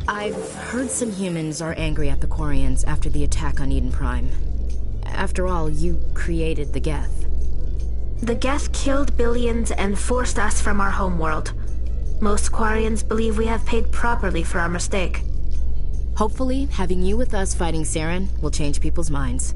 I've heard some humans are angry at the Quarians after the attack on Eden Prime. After all, you created the Geth. The Geth killed billions and forced us from our homeworld. Most Quarians believe we have paid properly for our mistake. Hopefully, having you with us fighting Saren will change people's minds.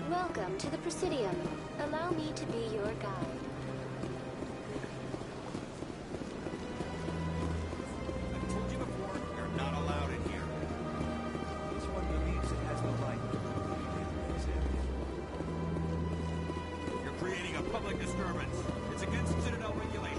Welcome to the Presidium. Allow me to be your guide. I've told you before, you're not allowed in here. This one believes it has the right. You're creating a public disturbance. It's against Citadel regulations.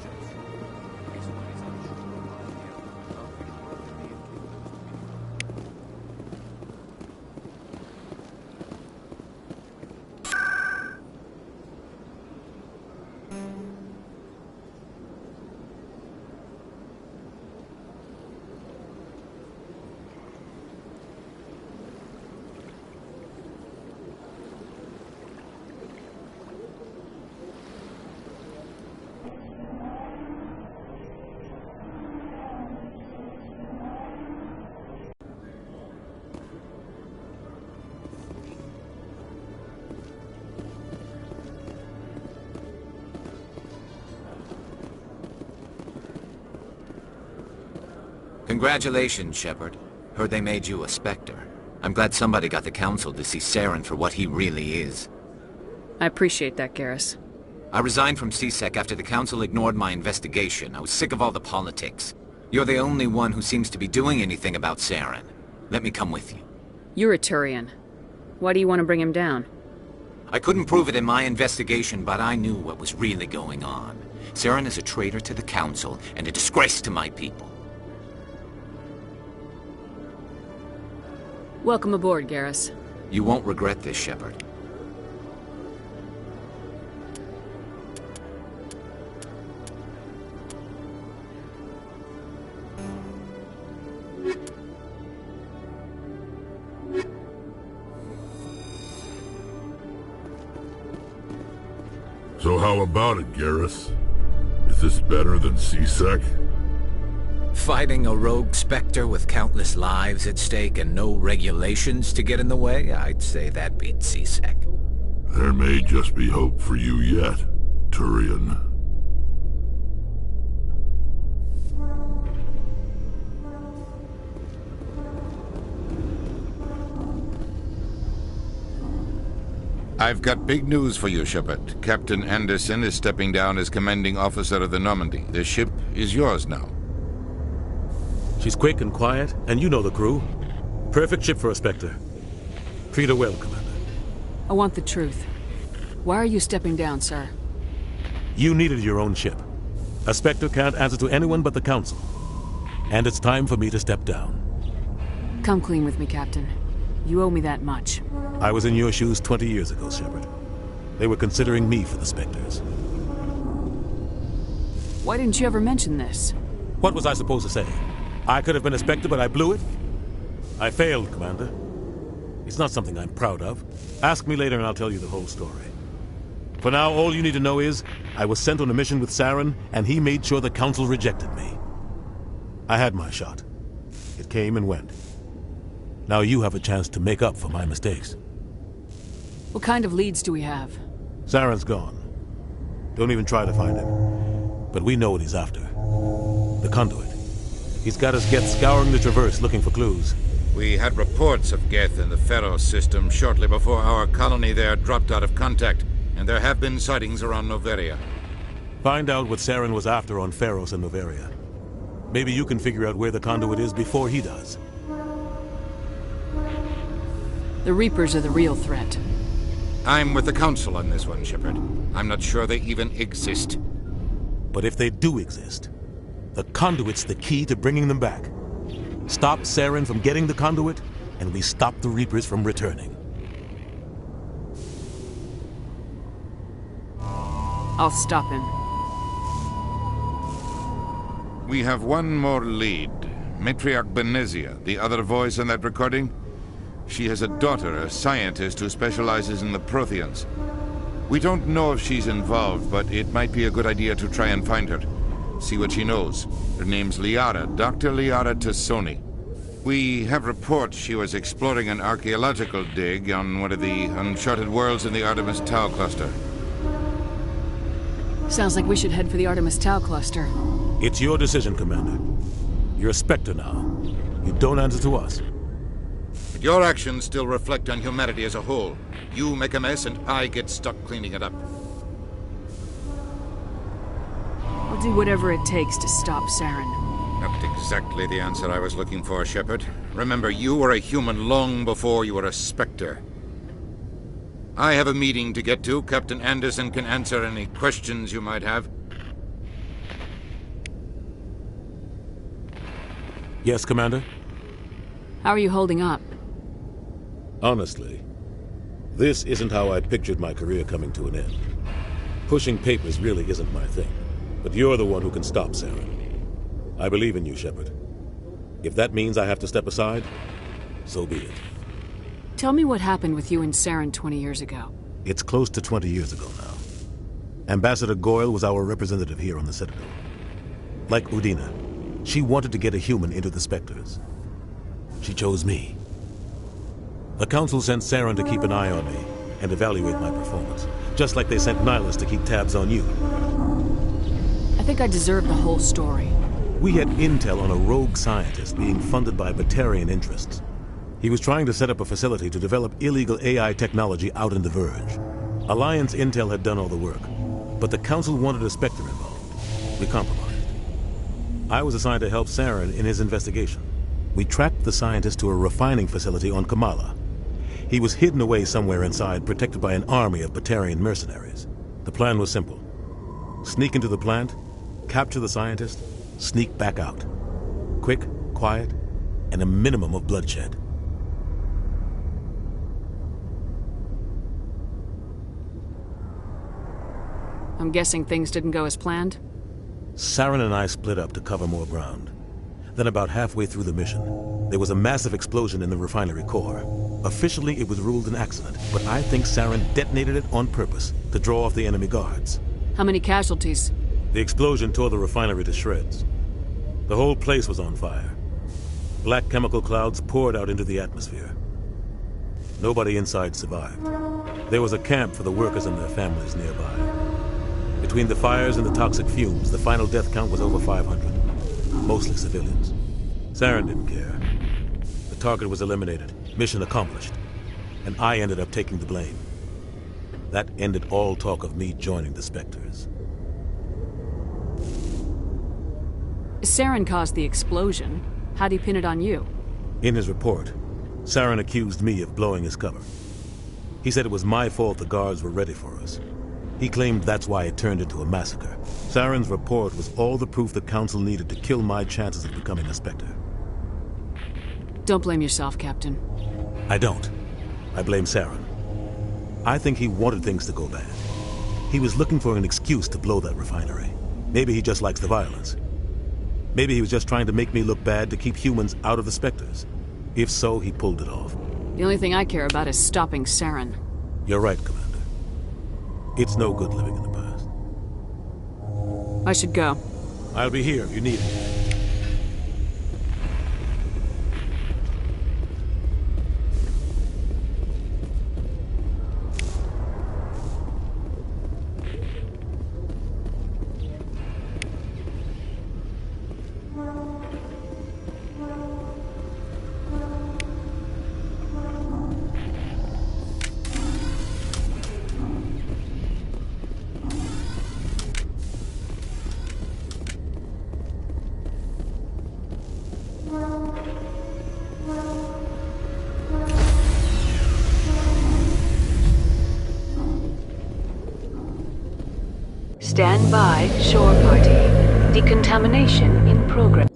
Congratulations, Shepard. Heard they made you a Spectre. I'm glad somebody got the Council to see Saren for what he really is. I appreciate that, Garrus. I resigned from C-Sec after the Council ignored my investigation. I was sick of all the politics. You're the only one who seems to be doing anything about Saren. Let me come with you. You're a Turian. Why do you want to bring him down? I couldn't prove it in my investigation, but I knew what was really going on. Saren is a traitor to the Council and a disgrace to my people. Welcome aboard, Garrus. You won't regret this, Shepard. So how about it, Garrus? Is this better than C-Sec? Fighting a rogue Spectre with countless lives at stake and no regulations to get in the way? I'd say that beats C-Sec. There may just be hope for you yet, Turian. I've got big news for you, Shepard. Captain Anderson is stepping down as commanding officer of the Normandy. The ship is yours now. She's quick and quiet, and you know the crew. Perfect ship for a Spectre. Treat her well, Commander. I want the truth. Why are you stepping down, sir? You needed your own ship. A Spectre can't answer to anyone but the Council. And it's time for me to step down. Come clean with me, Captain. You owe me that much. I was in your shoes 20 years ago, Shepard. They were considering me for the Spectres. Why didn't you ever mention this? What was I supposed to say? I could have been a Spectre, but I blew it? I failed, Commander. It's not something I'm proud of. Ask me later and I'll tell you the whole story. For now, all you need to know is, I was sent on a mission with Saren, and he made sure the Council rejected me. I had my shot. It came and went. Now you have a chance to make up for my mistakes. What kind of leads do we have? Saren's gone. Don't even try to find him. But we know what he's after. The conduit. He's got us Geth scouring the Traverse looking for clues. We had reports of Geth in the Pharaoh system shortly before our colony there dropped out of contact, and there have been sightings around Noveria. Find out what Saren was after on Pharos and Noveria. Maybe you can figure out where the conduit is before he does. The Reapers are the real threat. I'm with the Council on this one, Shepard. I'm not sure they even exist. But if they do exist, the conduit's the key to bringing them back. Stop Saren from getting the conduit, and we stop the Reapers from returning. I'll stop him. We have one more lead. Matriarch Benezia, the other voice in that recording. She has a daughter, a scientist who specializes in the Protheans. We don't know if she's involved, but it might be a good idea to try and find her. See what she knows. Her name's Liara, Dr. Liara Tassoni. We have reports she was exploring an archaeological dig on one of the uncharted worlds in the Artemis Tau cluster. Sounds like we should head for the Artemis Tau cluster. It's your decision, Commander. You're a Spectre now. You don't answer to us. But your actions still reflect on humanity as a whole. You make a mess and I get stuck cleaning it up. I'll do whatever it takes to stop Saren. Not exactly the answer I was looking for, Shepard. Remember, you were a human long before you were a Spectre. I have a meeting to get to. Captain Anderson can answer any questions you might have. Yes, Commander? How are you holding up? Honestly, this isn't how I pictured my career coming to an end. Pushing papers really isn't my thing, but you're the one who can stop Saren. I believe in you, Shepard. If that means I have to step aside, so be it. Tell me what happened with you and Saren 20 years ago. It's close to 20 years ago now. Ambassador Goyle was our representative here on the Citadel. Like Udina, she wanted to get a human into the Spectres. She chose me. The Council sent Saren to keep an eye on me and evaluate my performance, just like they sent Nihilus to keep tabs on you. I think I deserve the whole story. We had intel on a rogue scientist being funded by Batarian interests. He was trying to set up a facility to develop illegal AI technology out in the Verge. Alliance intel had done all the work, but the Council wanted a Spectre involved. We compromised. I was assigned to help Saren in his investigation. We tracked the scientist to a refining facility on Kamala. He was hidden away somewhere inside, protected by an army of Batarian mercenaries. The plan was simple. Sneak into the plant, capture the scientist, sneak back out. Quick, quiet, and a minimum of bloodshed. I'm guessing things didn't go as planned? Saren and I split up to cover more ground. Then about halfway through the mission, there was a massive explosion in the refinery core. Officially, it was ruled an accident, but I think Saren detonated it on purpose to draw off the enemy guards. How many casualties? The explosion tore the refinery to shreds. The whole place was on fire. Black chemical clouds poured out into the atmosphere. Nobody inside survived. There was a camp for the workers and their families nearby. Between the fires and the toxic fumes, the final death count was over 500. Mostly civilians. Saren didn't care. The target was eliminated, mission accomplished, and I ended up taking the blame. That ended all talk of me joining the Spectres. Saren caused the explosion. How'd he pin it on you? In his report, Saren accused me of blowing his cover. He said it was my fault the guards were ready for us. He claimed that's why it turned into a massacre. Saren's report was all the proof the Council needed to kill my chances of becoming a Spectre. Don't blame yourself, Captain. I don't. I blame Saren. I think he wanted things to go bad. He was looking for an excuse to blow that refinery. Maybe he just likes the violence. Maybe he was just trying to make me look bad to keep humans out of the Spectres. If so, he pulled it off. The only thing I care about is stopping Saren. You're right, Commander. It's no good living in the past. I should go. I'll be here if you need me. Stand by, shore party. Decontamination in progress.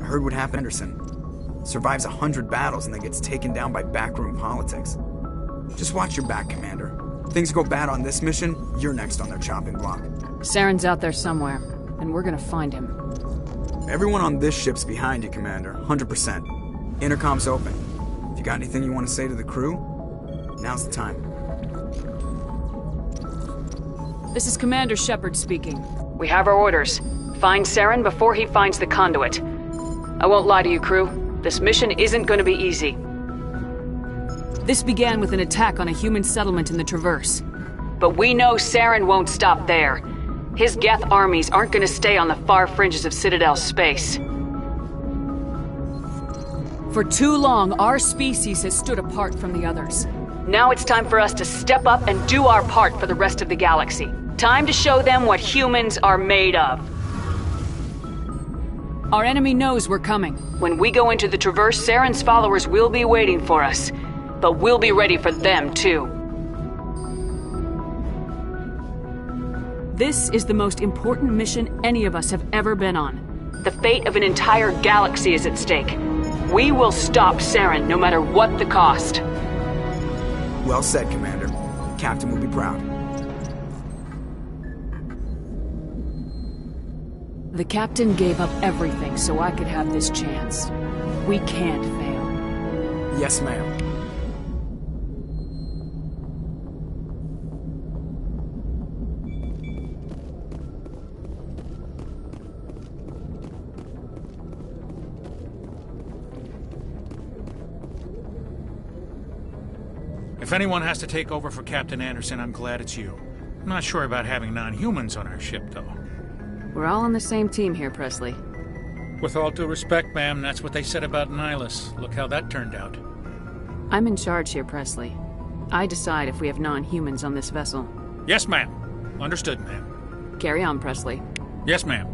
I heard what happened to Anderson. Survives 100 battles and then gets taken down by backroom politics. Just watch your back, Commander. If things go bad on this mission, you're next on their chopping block. Saren's out there somewhere, and we're gonna find him. Everyone on this ship's behind you, Commander. 100%. Intercom's open. If you got anything you want to say to the crew, now's the time. This is Commander Shepard speaking. We have our orders. Find Saren before he finds the conduit. I won't lie to you, crew. This mission isn't going to be easy. This began with an attack on a human settlement in the Traverse. But we know Saren won't stop there. His Geth armies aren't going to stay on the far fringes of Citadel space. For too long, our species has stood apart from the others. Now it's time for us to step up and do our part for the rest of the galaxy. Time to show them what humans are made of. Our enemy knows we're coming. When we go into the Traverse, Saren's followers will be waiting for us. But we'll be ready for them, too. This is the most important mission any of us have ever been on. The fate of an entire galaxy is at stake. We will stop Saren, no matter what the cost. Well said, Commander. Captain will be proud. The captain gave up everything so I could have this chance. We can't fail. Yes, ma'am. If anyone has to take over for Captain Anderson, I'm glad it's you. I'm not sure about having non-humans on our ship, though. We're all on the same team here, Presley. With all due respect, ma'am, that's what they said about Nihilus. Look how that turned out. I'm in charge here, Presley. I decide if we have non-humans on this vessel. Yes, ma'am. Understood, ma'am. Carry on, Presley. Yes, ma'am.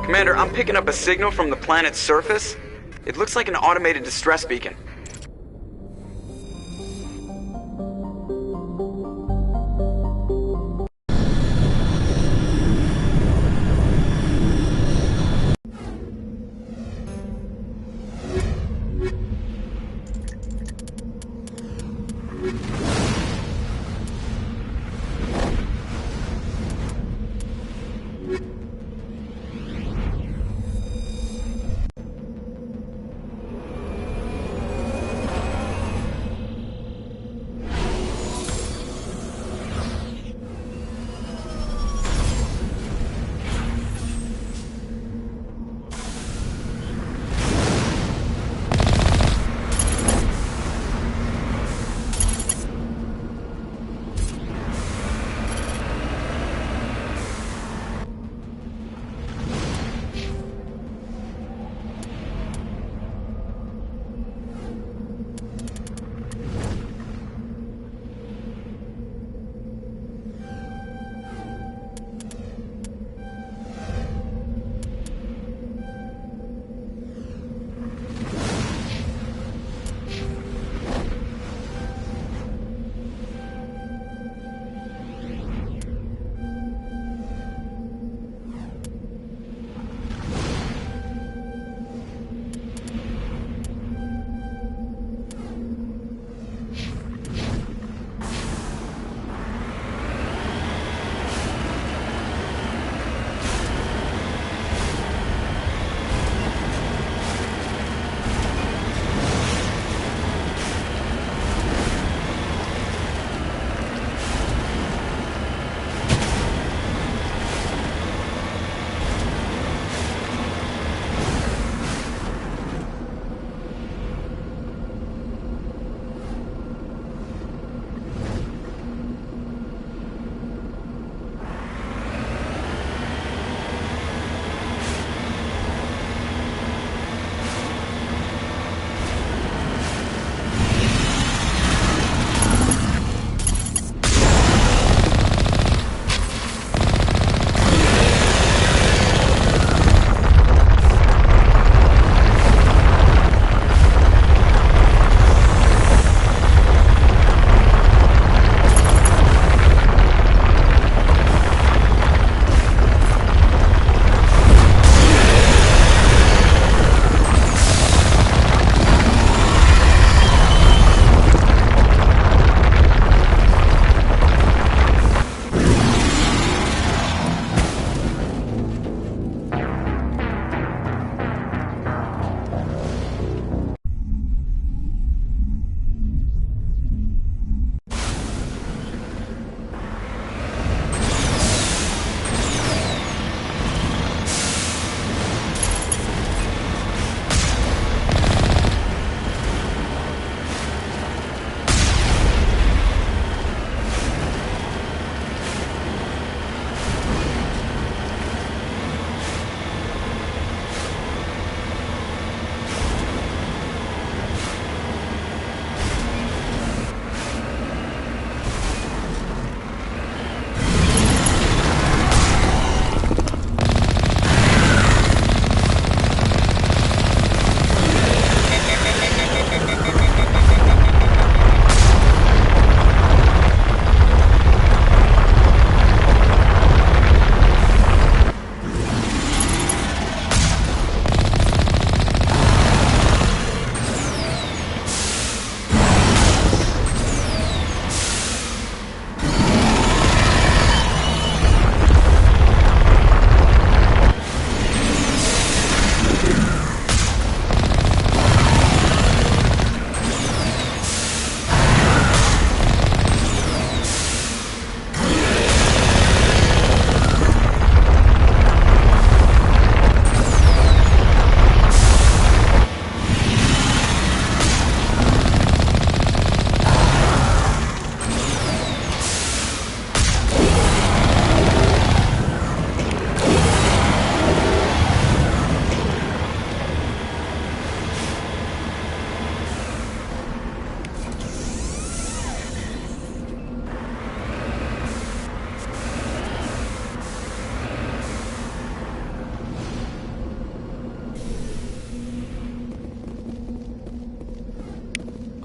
Commander, I'm picking up a signal from the planet's surface. It looks like an automated distress beacon.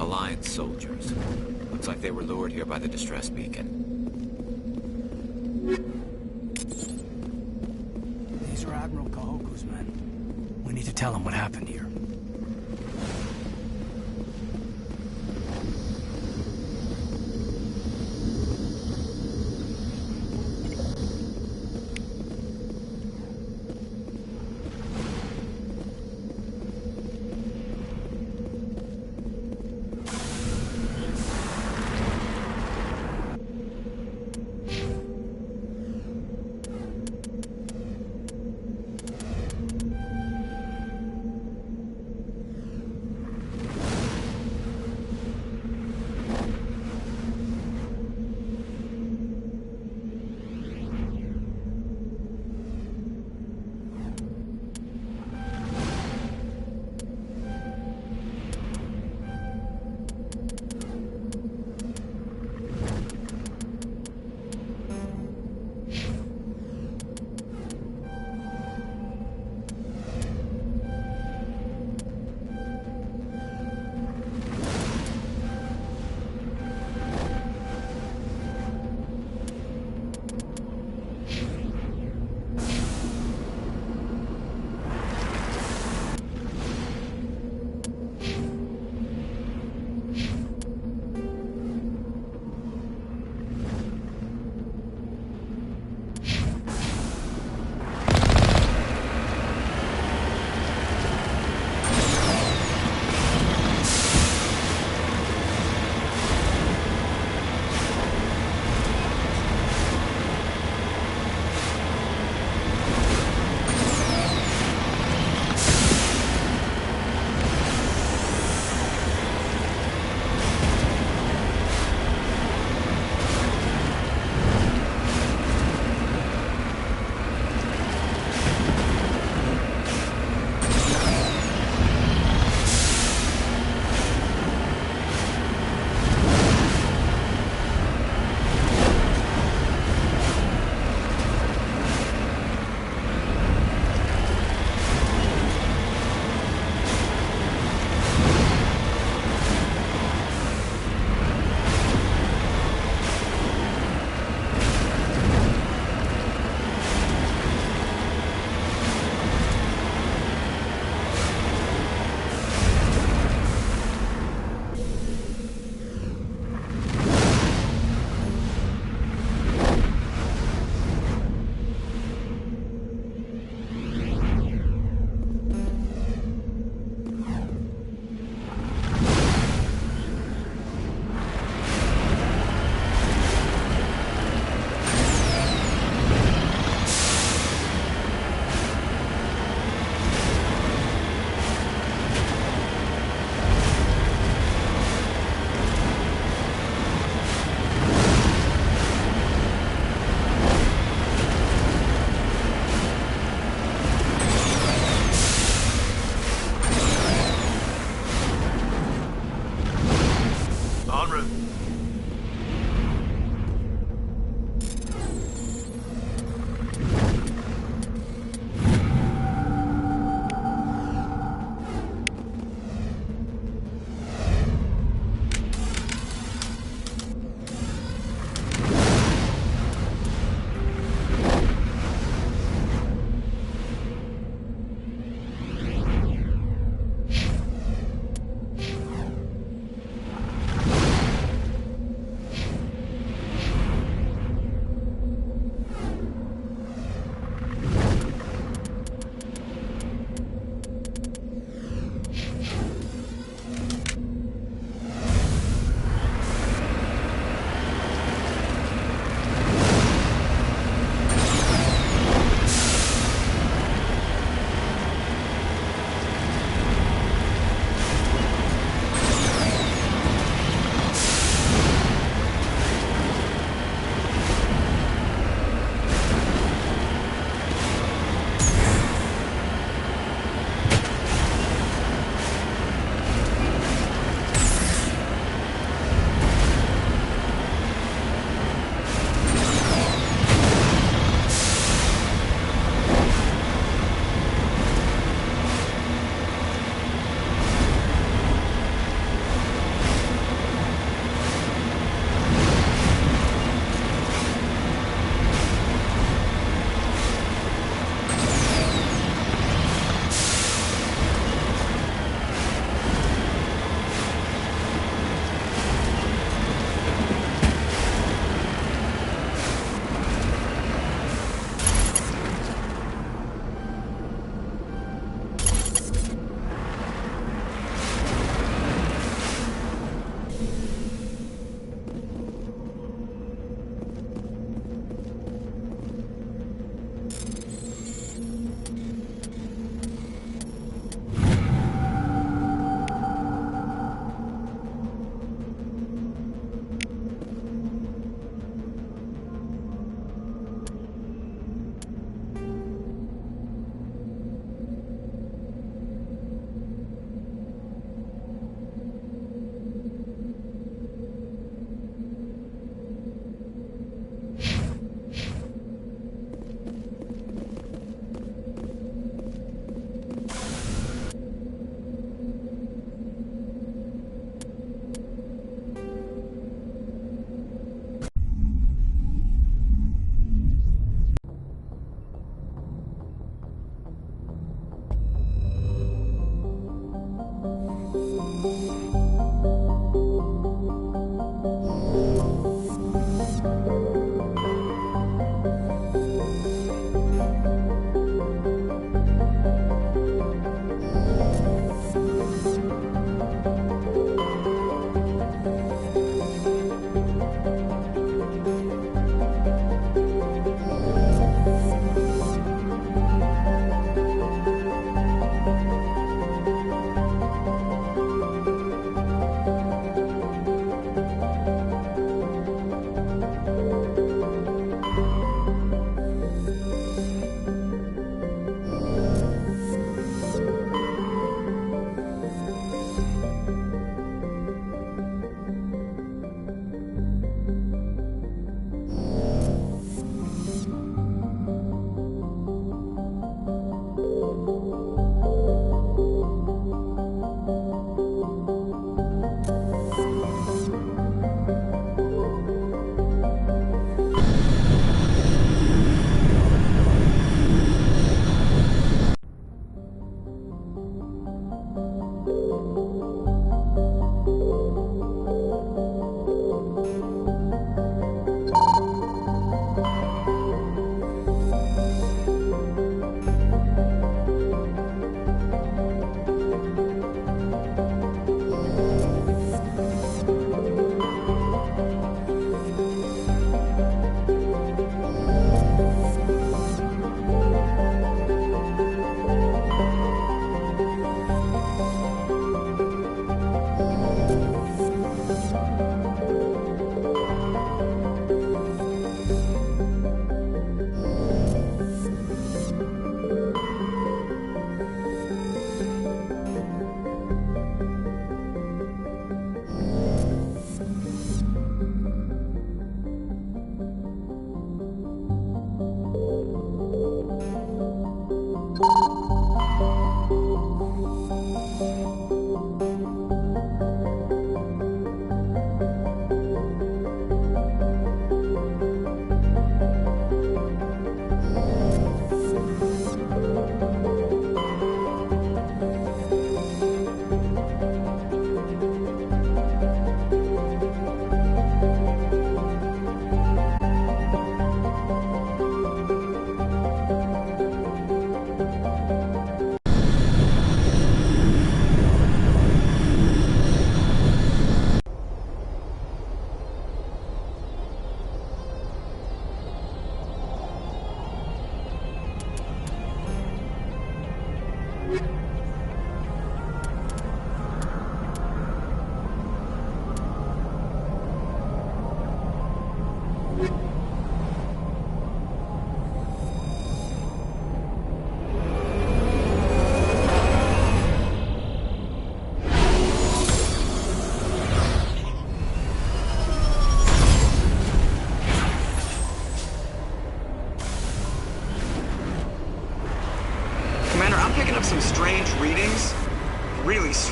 Alliance soldiers. Looks like they were lured here by the distress beacon. These are Admiral Kahoku's men. We need to tell him what happened here.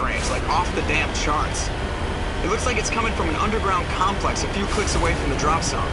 range, like off the damn charts. It looks like it's coming from an underground complex a few clicks away from the drop zone.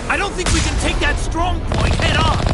I don't think we can take that strong point head on!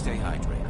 stay hydrated.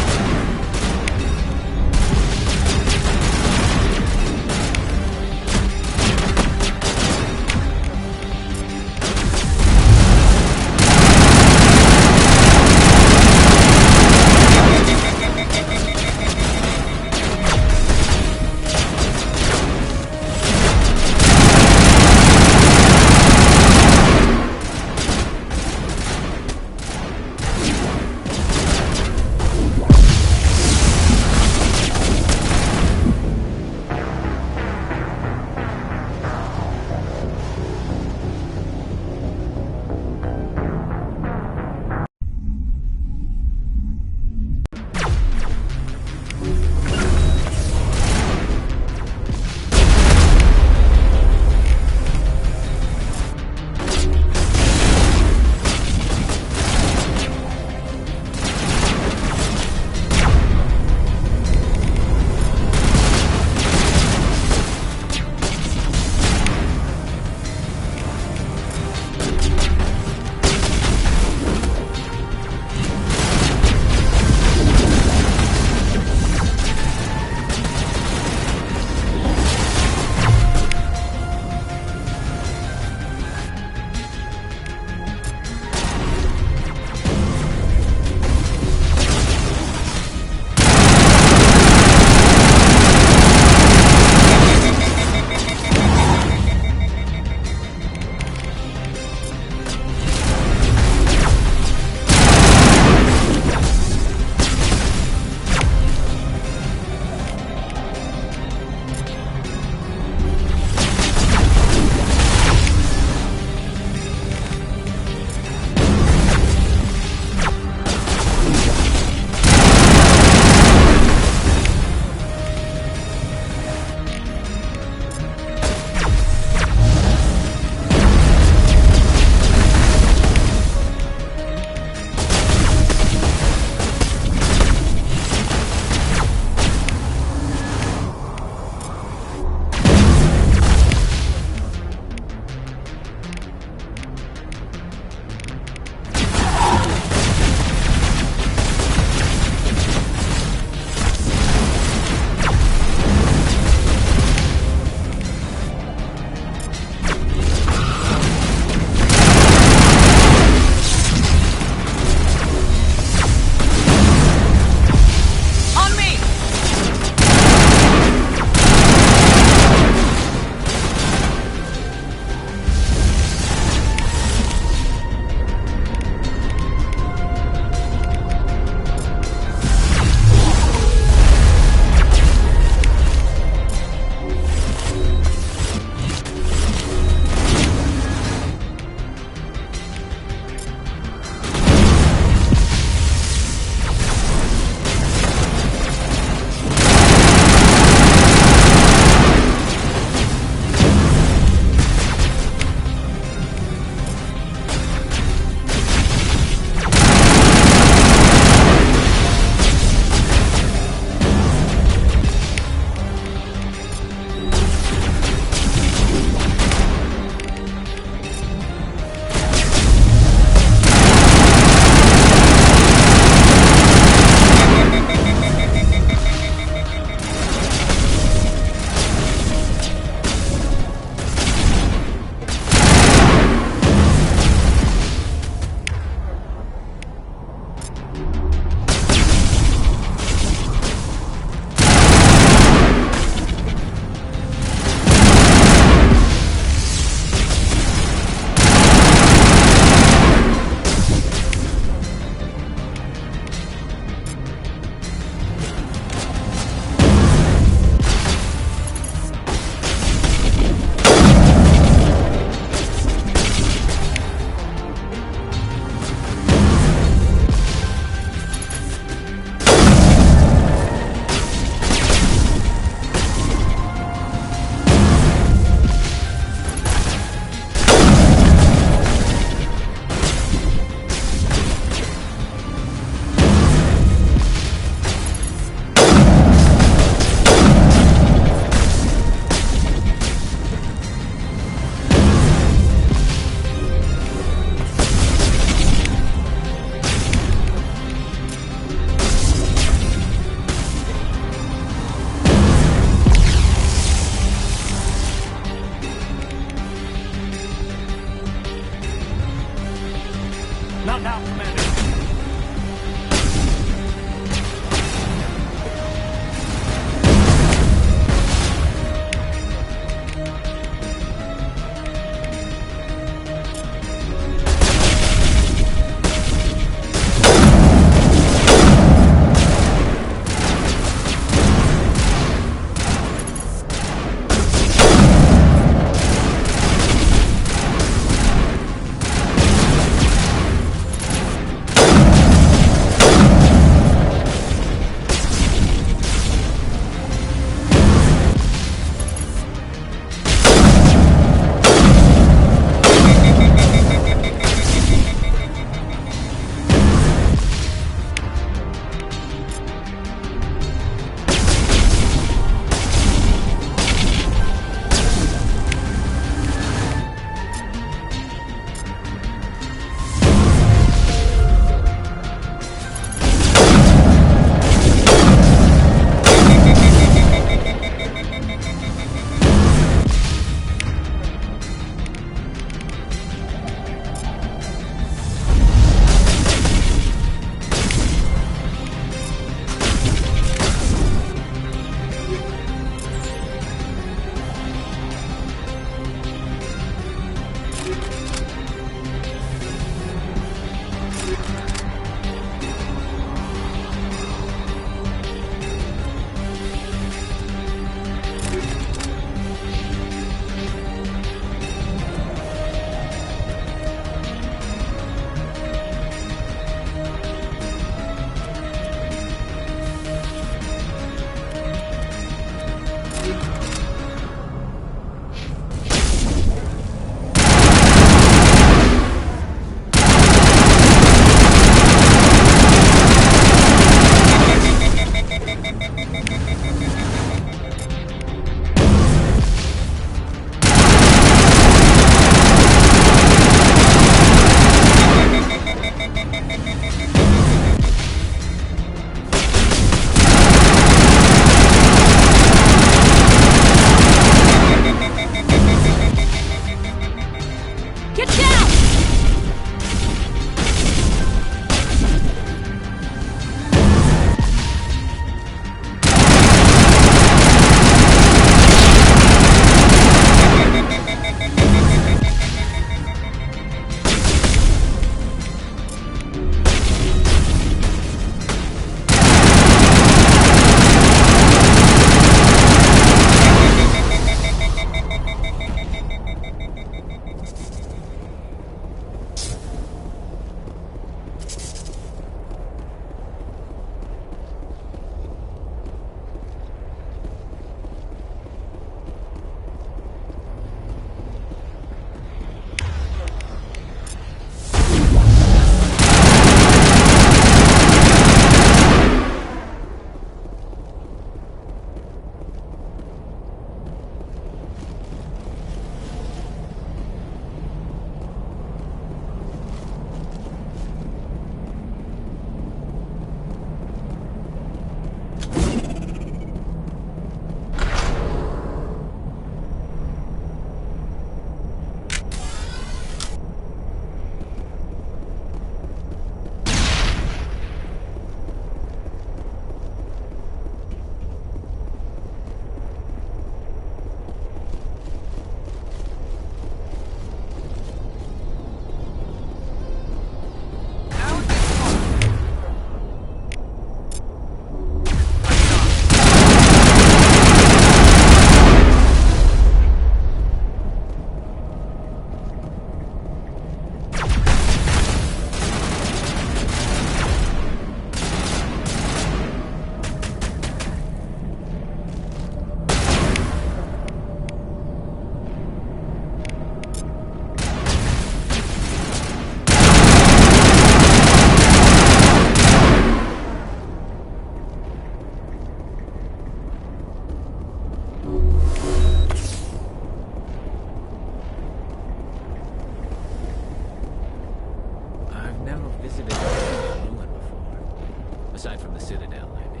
Aside from the Citadel, I mean.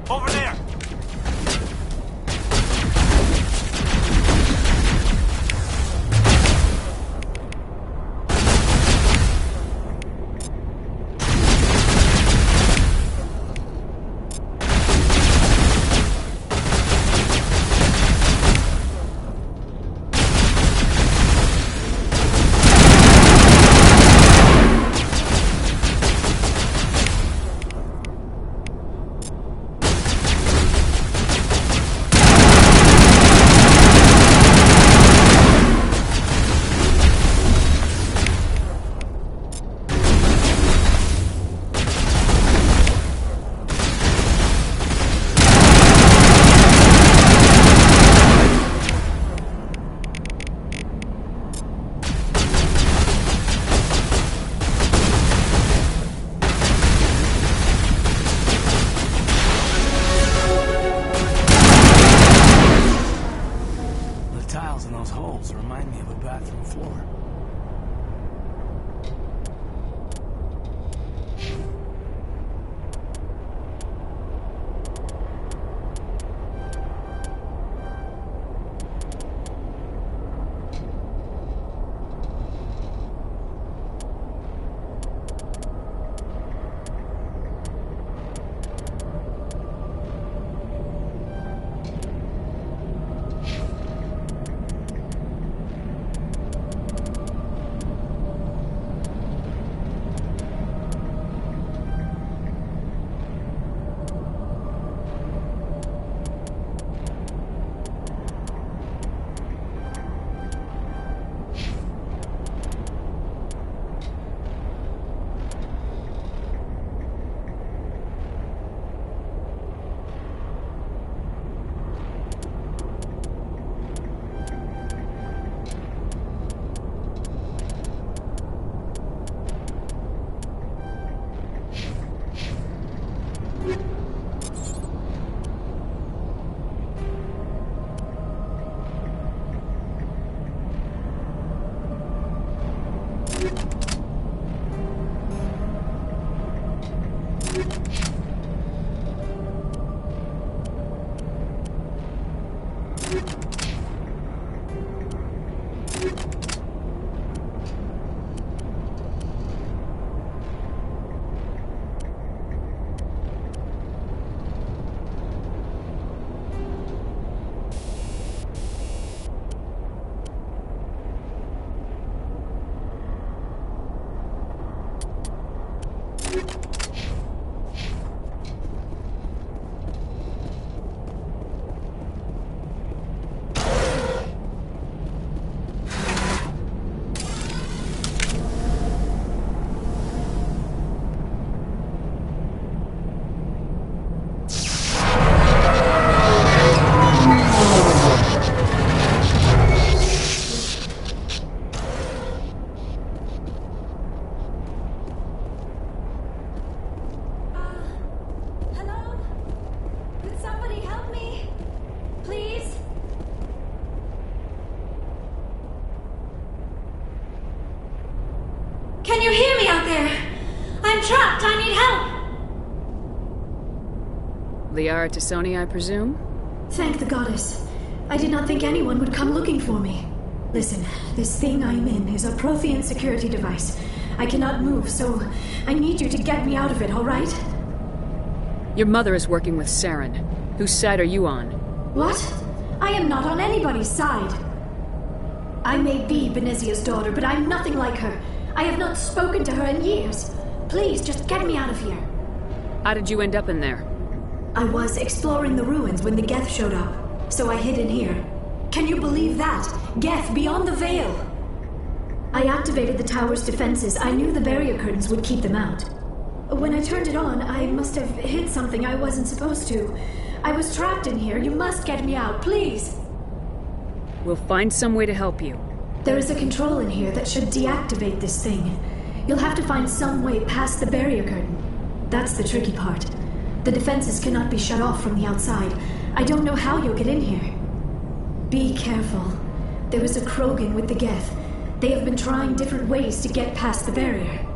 Over there! Remind me of a bathroom floor. Can you hear me out there? I'm trapped. I need help. Liara Tassoni, I presume? Thank the goddess. I did not think anyone would come looking for me. Listen, this thing I'm in is a Prothean security device. I cannot move, so I need you to get me out of it, all right? Your mother is working with Saren. Whose side are you on? What? I am not on anybody's side. I may be Benezia's daughter, but I'm nothing like her. I have not spoken to her in years. Please, just get me out of here. How did you end up in there? I was exploring the ruins when the Geth showed up, so I hid in here. Can you believe that? Geth beyond the veil! I activated the tower's defenses. I knew the barrier curtains would keep them out. When I turned it on, I must have hit something I wasn't supposed to. I was trapped in here. You must get me out, please. We'll find some way to help you. There is a control in here that should deactivate this thing. You'll have to find some way past the barrier curtain. That's the tricky part. The defenses cannot be shut off from the outside. I don't know how you'll get in here. Be careful. There is a Krogan with the Geth. They have been trying different ways to get past the barrier.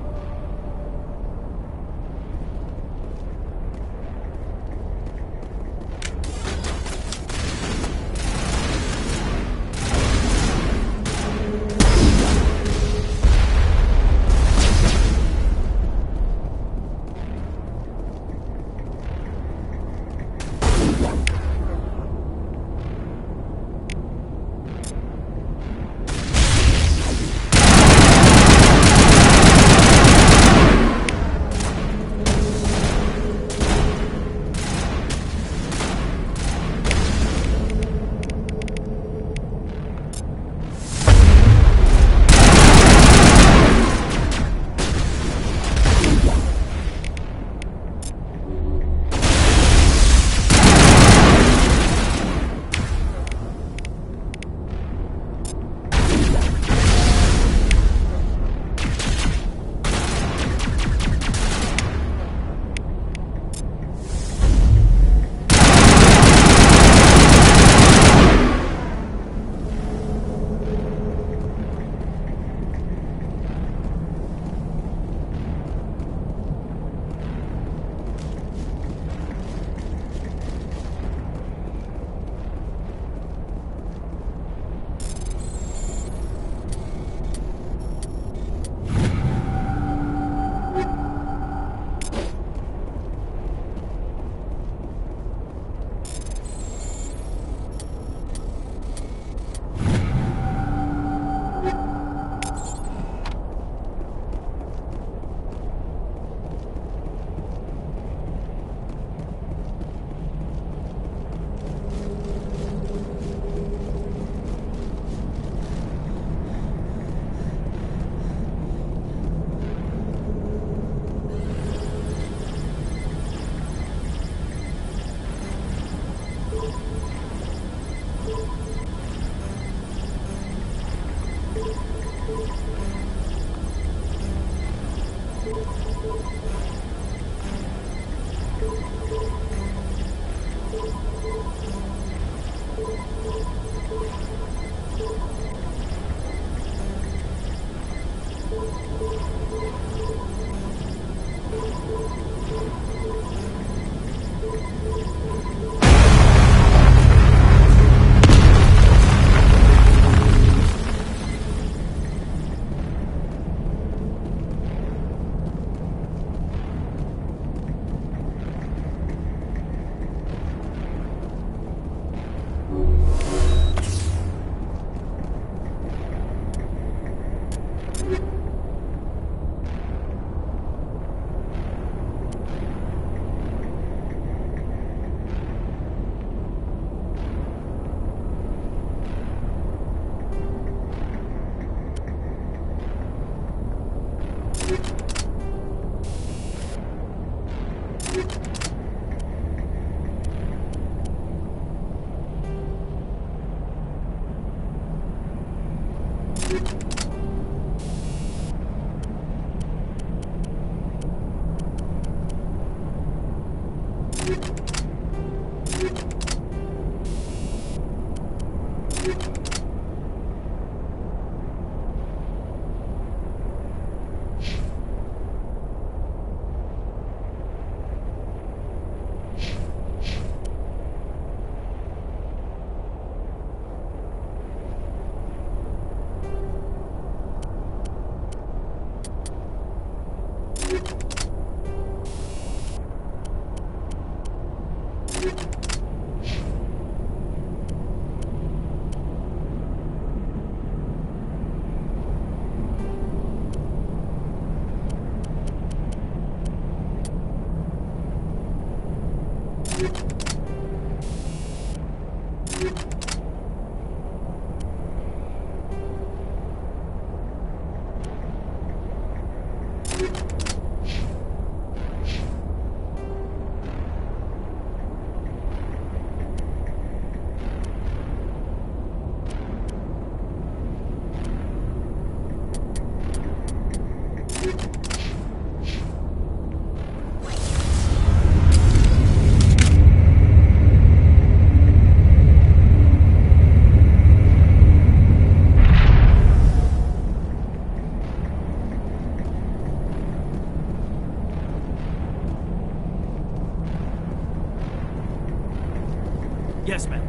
Yes, ma'am.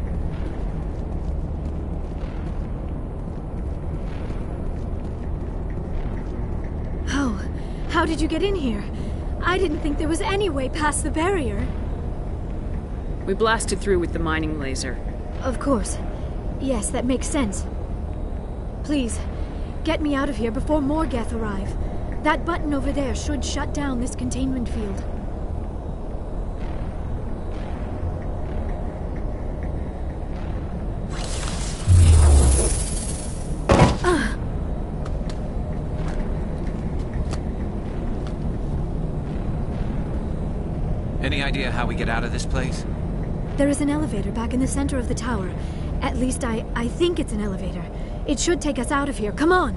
Oh, how did you get in here? I didn't think there was any way past the barrier. We blasted through with the mining laser. Of course. Yes, that makes sense. Please, get me out of here before more Geth arrive. That button over there should shut down this containment field. Any idea how we get out of this place? There is an elevator back in the center of the tower. At least I think it's an elevator. It should take us out of here. Come on!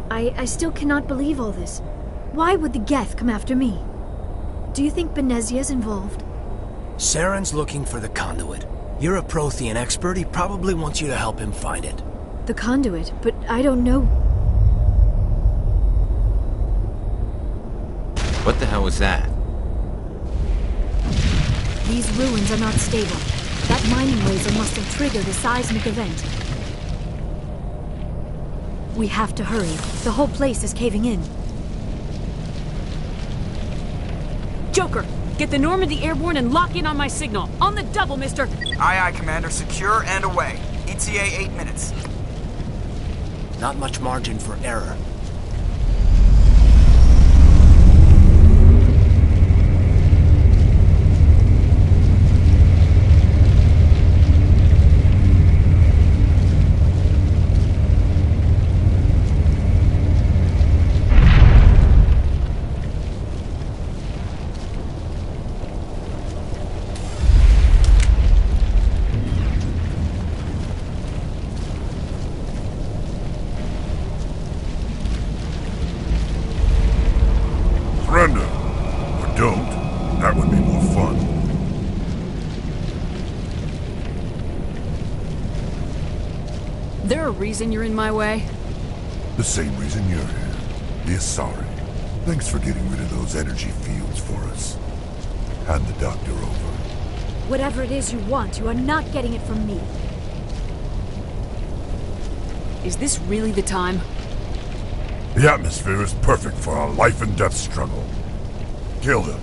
I still cannot believe all this. Why would the Geth come after me? Do you think Benezia's involved? Saren's looking for the conduit. You're a Prothean expert. He probably wants you to help him find it. The conduit, but I don't know. What the hell was that? These ruins are not stable. That mining laser must have triggered a seismic event. We have to hurry. The whole place is caving in. Joker, get the Normandy airborne and lock in on my signal. On the double, mister! Aye, aye, Commander. Secure and away. ETA 8 minutes. Not much margin for error. Surrender. Or don't. That would be more fun. There a reason you're in my way? The same reason you're here. The Asari. Thanks for getting rid of those energy fields for us. Hand the doctor over. Whatever it is you want, you are not getting it from me. Is this really the time? The atmosphere is perfect for a life and death struggle. Kill them.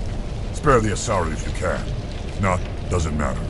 Spare the Asari if you can. If not, doesn't matter.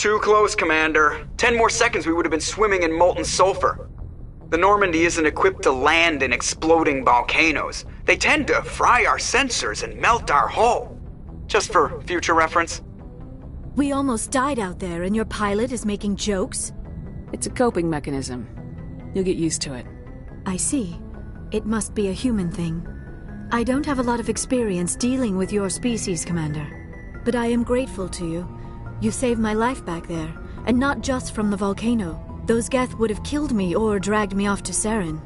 Too close, Commander. 10 more seconds we would have been swimming in molten sulfur. The Normandy isn't equipped to land in exploding volcanoes. They tend to fry our sensors and melt our hull. Just for future reference. We almost died out there, and your pilot is making jokes? It's a coping mechanism. You'll get used to it. I see. It must be a human thing. I don't have a lot of experience dealing with your species, Commander. But I am grateful to you. You saved my life back there, and not just from the volcano. Those Geth would have killed me or dragged me off to Saren.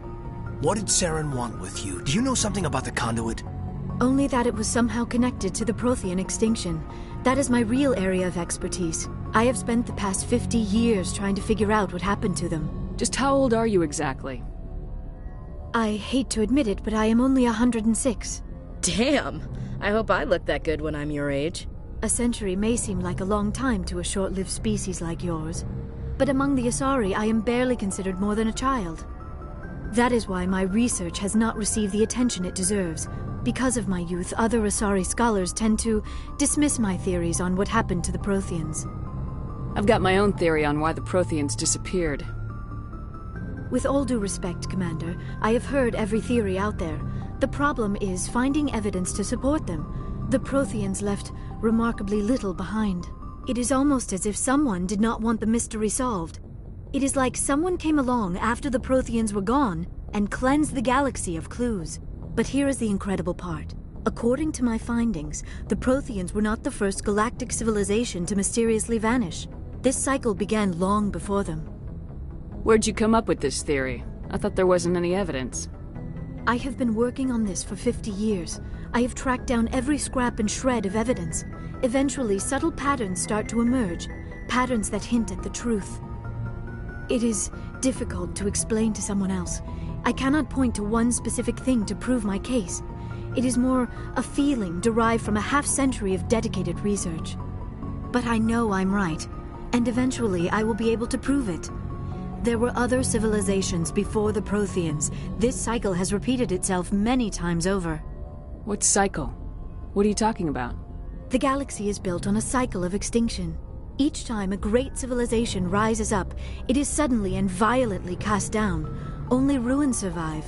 What did Saren want with you? Do you know something about the conduit? Only that it was somehow connected to the Prothean extinction. That is my real area of expertise. I have spent the past 50 years trying to figure out what happened to them. Just how old are you exactly? I hate to admit it, but I am only 106. Damn! I hope I look that good when I'm your age. A century may seem like a long time to a short-lived species like yours. But among the Asari, I am barely considered more than a child. That is why my research has not received the attention it deserves. Because of my youth, other Asari scholars tend to dismiss my theories on what happened to the Protheans. I've got my own theory on why the Protheans disappeared. With all due respect, Commander, I have heard every theory out there. The problem is finding evidence to support them. The Protheans left remarkably little behind. It is almost as if someone did not want the mystery solved. It is like someone came along after the Protheans were gone and cleansed the galaxy of clues. But here is the incredible part. According to my findings, the Protheans were not the first galactic civilization to mysteriously vanish. This cycle began long before them. Where'd you come up with this theory? I thought there wasn't any evidence. I have been working on this for 50 years. I have tracked down every scrap and shred of evidence. Eventually, subtle patterns start to emerge, patterns that hint at the truth. It is difficult to explain to someone else. I cannot point to one specific thing to prove my case. It is more a feeling derived from a half-century of dedicated research. But I know I'm right, and eventually I will be able to prove it. There were other civilizations before the Protheans. This cycle has repeated itself many times over. What cycle? What are you talking about? The galaxy is built on a cycle of extinction. Each time a great civilization rises up, it is suddenly and violently cast down. Only ruins survive.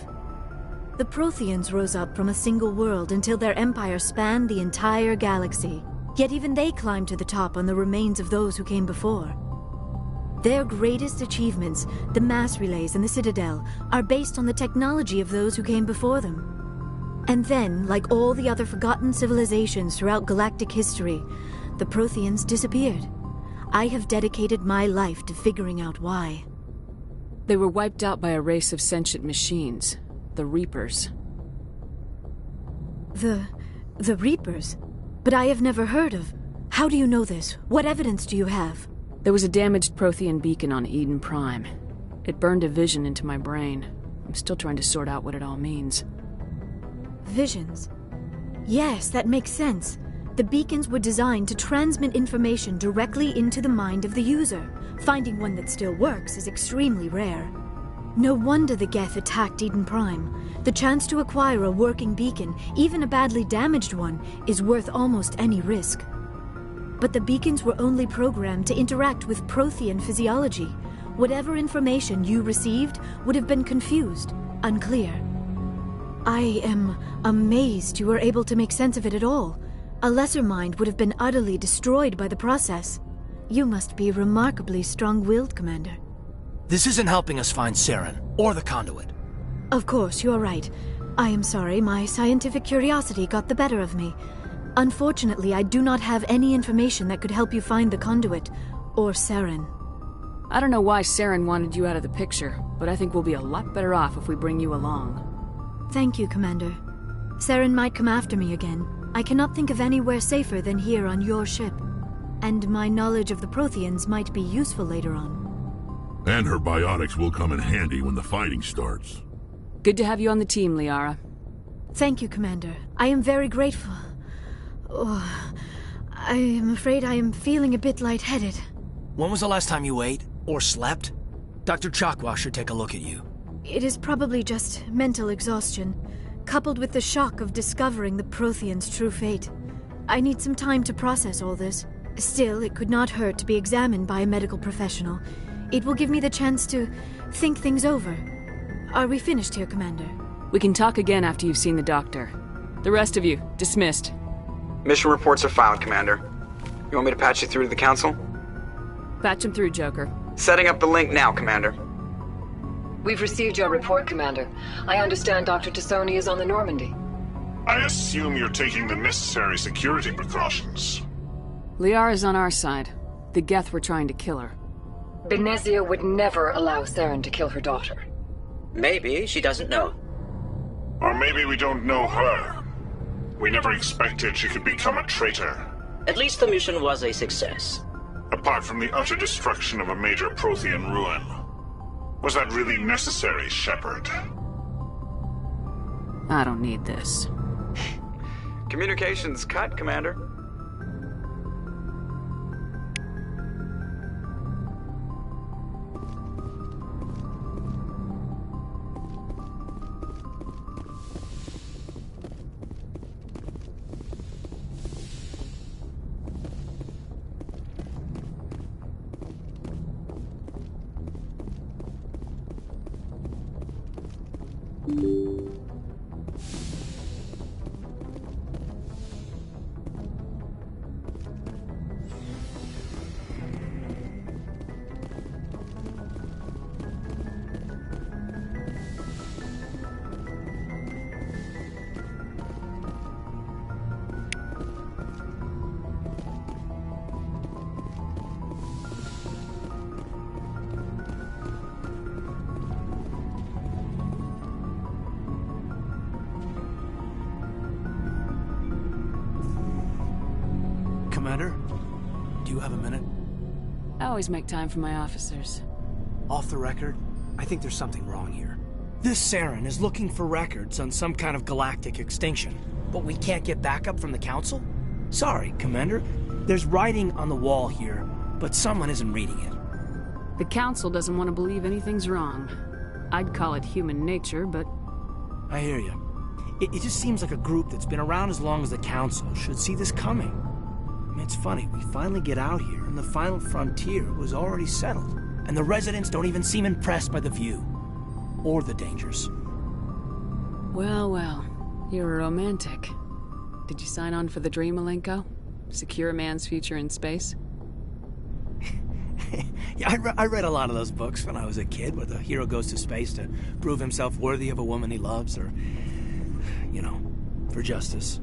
The Protheans rose up from a single world until their empire spanned the entire galaxy. Yet even they climbed to the top on the remains of those who came before. Their greatest achievements, the mass relays and the Citadel, are based on the technology of those who came before them. And then, like all the other forgotten civilizations throughout galactic history, the Protheans disappeared. I have dedicated my life to figuring out why. They were wiped out by a race of sentient machines, the Reapers. The Reapers? But I have never heard of. How do you know this? What evidence do you have? There was a damaged Prothean beacon on Eden Prime. It burned a vision into my brain. I'm still trying to sort out what it all means. Visions? Yes, that makes sense. The beacons were designed to transmit information directly into the mind of the user. Finding one that still works is extremely rare. No wonder the Geth attacked Eden Prime. The chance to acquire a working beacon, even a badly damaged one, is worth almost any risk. But the beacons were only programmed to interact with Prothean physiology. Whatever information you received would have been confused, unclear. I am amazed you were able to make sense of it at all. A lesser mind would have been utterly destroyed by the process. You must be remarkably strong-willed, Commander. This isn't helping us find Saren, or the conduit. Of course, you are right. I am sorry, my scientific curiosity got the better of me. Unfortunately, I do not have any information that could help you find the conduit, or Saren. I don't know why Saren wanted you out of the picture, but I think we'll be a lot better off if we bring you along. Thank you, Commander. Saren might come after me again. I cannot think of anywhere safer than here on your ship. And my knowledge of the Protheans might be useful later on. And her biotics will come in handy when the fighting starts. Good to have you on the team, Liara. Thank you, Commander. I am very grateful. Oh, I am afraid I am feeling a bit lightheaded. When was the last time you ate? Or slept? Dr. Chakwa should take a look at you. It is probably just mental exhaustion, coupled with the shock of discovering the Protheans' true fate. I need some time to process all this, Still, it could not hurt to be examined by a medical professional. It will give me the chance to think things over. Are we finished here, Commander? We can talk again after you've seen the doctor. The rest of you, dismissed. Mission reports are filed, Commander. You want me to patch you through to the Council? Patch him through, Joker. Setting up the link now, Commander. We've received your report, Commander. I understand Dr. Tassoni is on the Normandy. I assume you're taking the necessary security precautions. Liara's on our side. The Geth were trying to kill her. Benezia would never allow Saren to kill her daughter. Maybe she doesn't know. Or maybe we don't know her. We never expected she could become a traitor. At least the mission was a success. Apart from the utter destruction of a major Prothean ruin. Was that really necessary, Shepard? I don't need this. Communications cut, Commander. Commander, do you have a minute? I always make time for my officers. Off the record, I think there's something wrong here. This Saren is looking for records on some kind of galactic extinction, but we can't get backup from the Council? Sorry, Commander. There's writing on the wall here, but someone isn't reading it. The Council doesn't want to believe anything's wrong. I'd call it human nature, but... I hear you. It just seems like a group that's been around as long as the Council should see this coming. I mean, it's funny, we finally get out here, and the final frontier was already settled. And the residents don't even seem impressed by the view. Or the dangers. Well, well. You're a romantic. Did you sign on for the dream, Malenko? Secure a man's future in space? Yeah, I read a lot of those books when I was a kid, where the hero goes to space to prove himself worthy of a woman he loves, or, you know, for justice.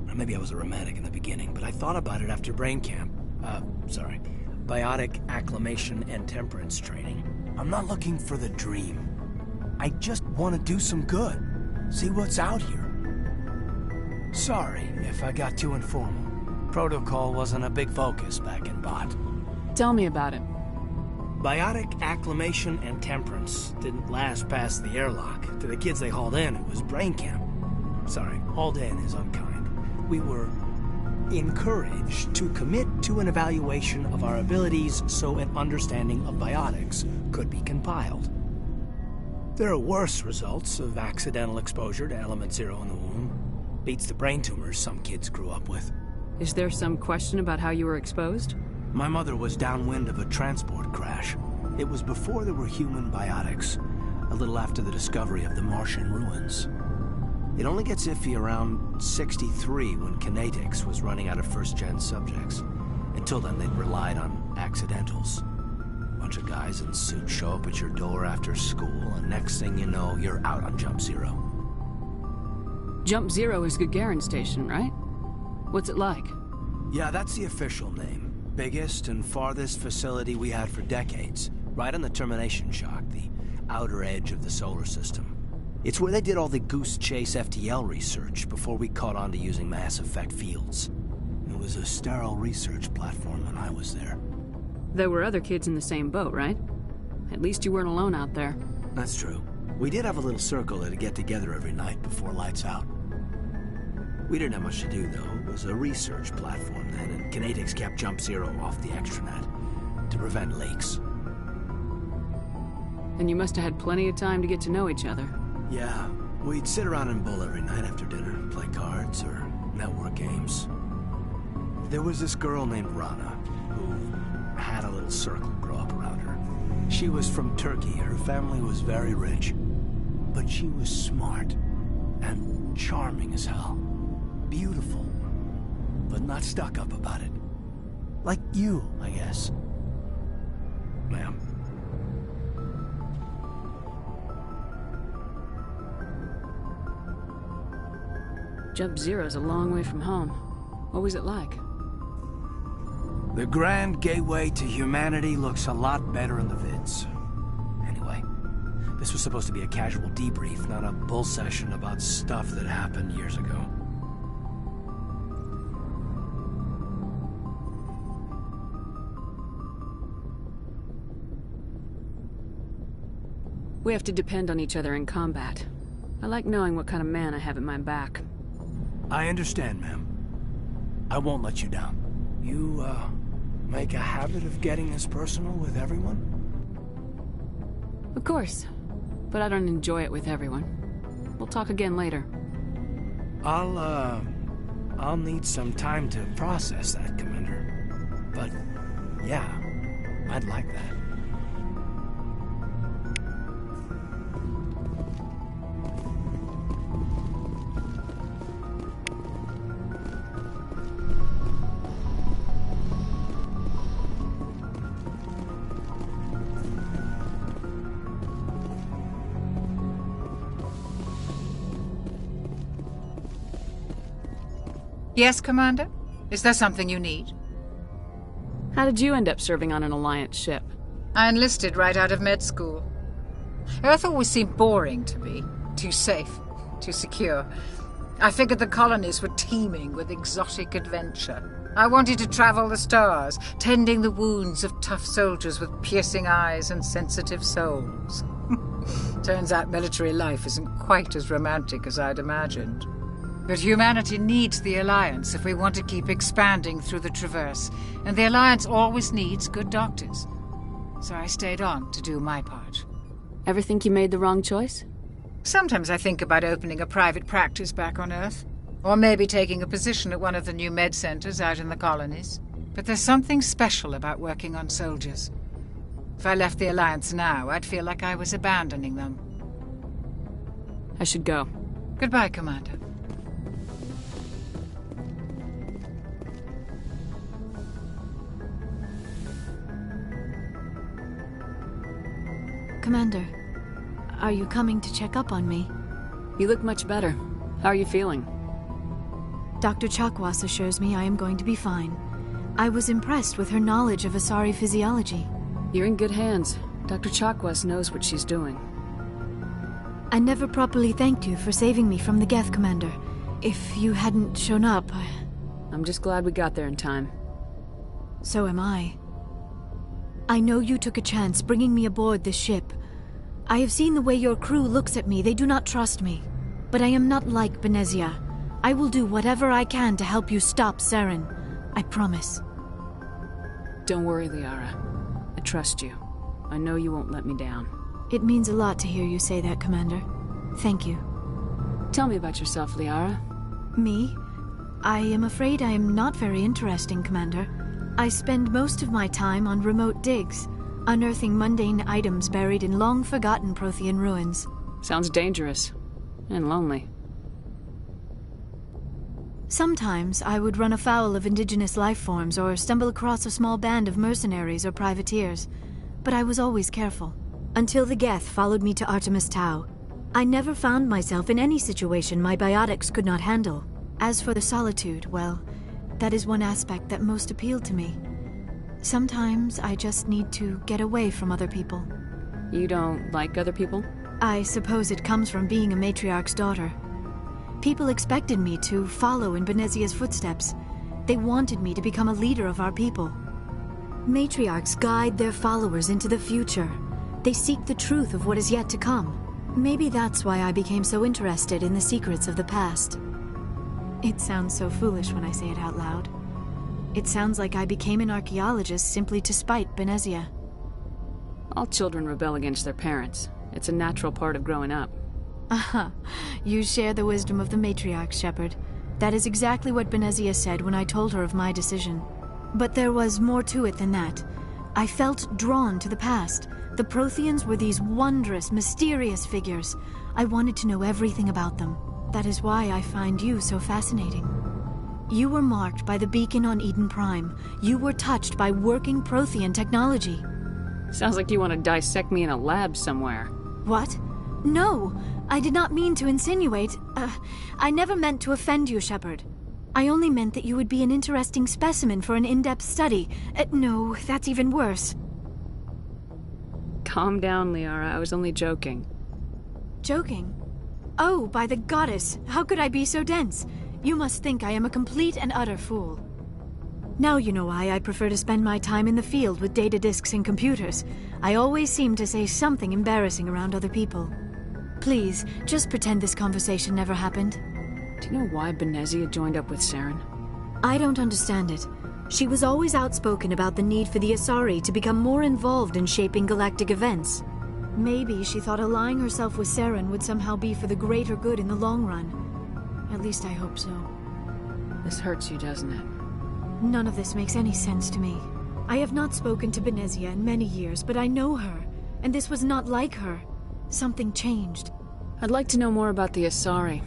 Or maybe I was a romantic in the beginning, but I thought about it after brain camp. Biotic acclimation and temperance training. I'm not looking for the dream. I just want to do some good. See what's out here. Sorry if I got too informal. Protocol wasn't a big focus back in Bot. Tell me about it. Biotic acclimation and temperance didn't last past the airlock. To the kids they hauled in, it was brain camp. Sorry, hauled in is unkind. We were encouraged to commit to an evaluation of our abilities so an understanding of biotics could be compiled. There are worse results of accidental exposure to Element Zero in the womb. Beats the brain tumors some kids grew up with. Is there some question about how you were exposed? My mother was downwind of a transport crash. It was before there were human biotics, a little after the discovery of the Martian ruins. It only gets iffy around 63 when Kinetics was running out of first-gen subjects. Until then, they'd relied on accidentals. Bunch of guys in suits show up at your door after school, and next thing you know, you're out on Jump Zero. Jump Zero is Gagarin Station, right? What's it like? Yeah, that's the official name. Biggest and farthest facility we had for decades. Right on the termination shock, the outer edge of the solar system. It's where they did all the Goose Chase FTL research before we caught on to using mass effect fields. It was a sterile research platform when I was there. There were other kids in the same boat, right? At least you weren't alone out there. That's true. We did have a little circle that'd get together every night before lights out. We didn't have much to do, though. It was a research platform then, and Kinetics kept Jump Zero off the extranet to prevent leaks. And you must have had plenty of time to get to know each other. Yeah, we'd sit around and bull every night after dinner, play cards or network games. There was this girl named Rana, who had a little circle grow up around her. She was from Turkey. Her family was very rich. But she was smart and charming as hell. Beautiful, but not stuck up about it. Like you, I guess. Ma'am. Jump Zero's a long way from home. What was it like? The grand gateway to humanity looks a lot better in the vids. Anyway, this was supposed to be a casual debrief, not a bull session about stuff that happened years ago. We have to depend on each other in combat. I like knowing what kind of man I have at my back. I understand, ma'am. I won't let you down. You, make a habit of getting this personal with everyone? Of course. But I don't enjoy it with everyone. We'll talk again later. I'll need some time to process that, Commander. But, yeah, I'd like that. Yes, Commander? Is there something you need? How did you end up serving on an Alliance ship? I enlisted right out of med school. Earth always seemed boring to me. Too safe, too secure. I figured the colonies were teeming with exotic adventure. I wanted to travel the stars, tending the wounds of tough soldiers with piercing eyes and sensitive souls. Turns out military life isn't quite as romantic as I'd imagined. But humanity needs the Alliance if we want to keep expanding through the Traverse, and the Alliance always needs good doctors. So I stayed on to do my part. Ever think you made the wrong choice? Sometimes I think about opening a private practice back on Earth, or maybe taking a position at one of the new med centers out in the colonies. But there's something special about working on soldiers. If I left the Alliance now, I'd feel like I was abandoning them. I should go. Goodbye, Commander. Commander, are you coming to check up on me? You look much better. How are you feeling? Dr. Chakwas assures me I am going to be fine. I was impressed with her knowledge of Asari physiology. You're in good hands. Dr. Chakwas knows what she's doing. I never properly thanked you for saving me from the Geth, Commander. If you hadn't shown up, I'm just glad we got there in time. So am I. I know you took a chance bringing me aboard this ship. I have seen the way your crew looks at me. They do not trust me. But I am not like Benezia. I will do whatever I can to help you stop Saren. I promise. Don't worry, Liara. I trust you. I know you won't let me down. It means a lot to hear you say that, Commander. Thank you. Tell me about yourself, Liara. Me? I am afraid I am not very interesting, Commander. I spend most of my time on remote digs, unearthing mundane items buried in long-forgotten Prothean ruins. Sounds dangerous. And lonely. Sometimes I would run afoul of indigenous life forms or stumble across a small band of mercenaries or privateers, but I was always careful. Until the Geth followed me to Artemis Tau. I never found myself in any situation my biotics could not handle. As for the solitude, well, that is one aspect that most appealed to me. Sometimes I just need to get away from other people. You don't like other people? I suppose it comes from being a matriarch's daughter. People expected me to follow in Benezia's footsteps. They wanted me to become a leader of our people. Matriarchs guide their followers into the future. They seek the truth of what is yet to come. Maybe that's why I became so interested in the secrets of the past. It sounds so foolish when I say it out loud. It sounds like I became an archaeologist simply to spite Benezia. All children rebel against their parents. It's a natural part of growing up. Aha, you share the wisdom of the matriarch, Shepard. That is exactly what Benezia said when I told her of my decision. But there was more to it than that. I felt drawn to the past. The Protheans were these wondrous, mysterious figures. I wanted to know everything about them. That is why I find you so fascinating. You were marked by the beacon on Eden Prime. You were touched by working Prothean technology. Sounds like you want to dissect me in a lab somewhere. What? No, I did not mean to insinuate. I never meant to offend you, Shepard. I only meant that you would be an interesting specimen for an in-depth study. No, that's even worse. Calm down, Liara. I was only joking. Joking? Oh, by the goddess, how could I be so dense? You must think I am a complete and utter fool. Now you know why I prefer to spend my time in the field with data disks and computers. I always seem to say something embarrassing around other people. Please, just pretend this conversation never happened. Do you know why Benezia joined up with Saren? I don't understand it. She was always outspoken about the need for the Asari to become more involved in shaping galactic events. Maybe she thought allying herself with Saren would somehow be for the greater good in the long run. At least I hope so. This hurts you, doesn't it? None of this makes any sense to me. I have not spoken to Benezia in many years, but I know her, and this was not like her. Something changed. I'd like to know more about the Asari.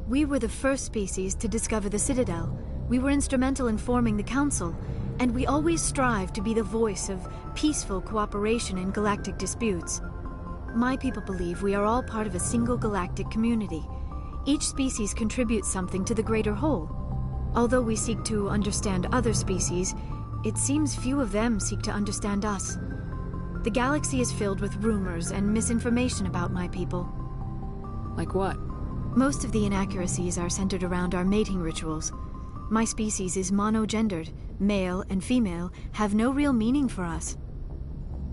We were the first species to discover the Citadel. We were instrumental in forming the Council, and we always strive to be the voice of peaceful cooperation in galactic disputes. My people believe we are all part of a single galactic community. Each species contributes something to the greater whole. Although we seek to understand other species, it seems few of them seek to understand us. The galaxy is filled with rumors and misinformation about my people. Like what? Most of the inaccuracies are centered around our mating rituals. My species is monogendered. Male and female have no real meaning for us.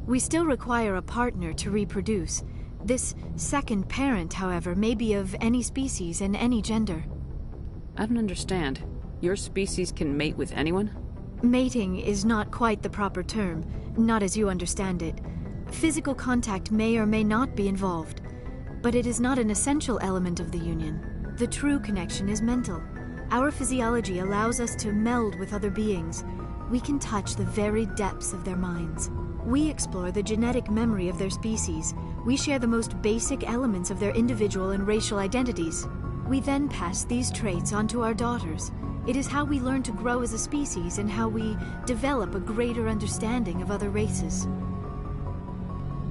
We still require a partner to reproduce. This second parent, however, may be of any species and any gender. I don't understand. Your species can mate with anyone? Mating is not quite the proper term, not as you understand it. Physical contact may or may not be involved, but it is not an essential element of the union. The true connection is mental. Our physiology allows us to meld with other beings. We can touch the very depths of their minds. We explore the genetic memory of their species. We share the most basic elements of their individual and racial identities. We then pass these traits on to our daughters. It is how we learn to grow as a species and how we develop a greater understanding of other races.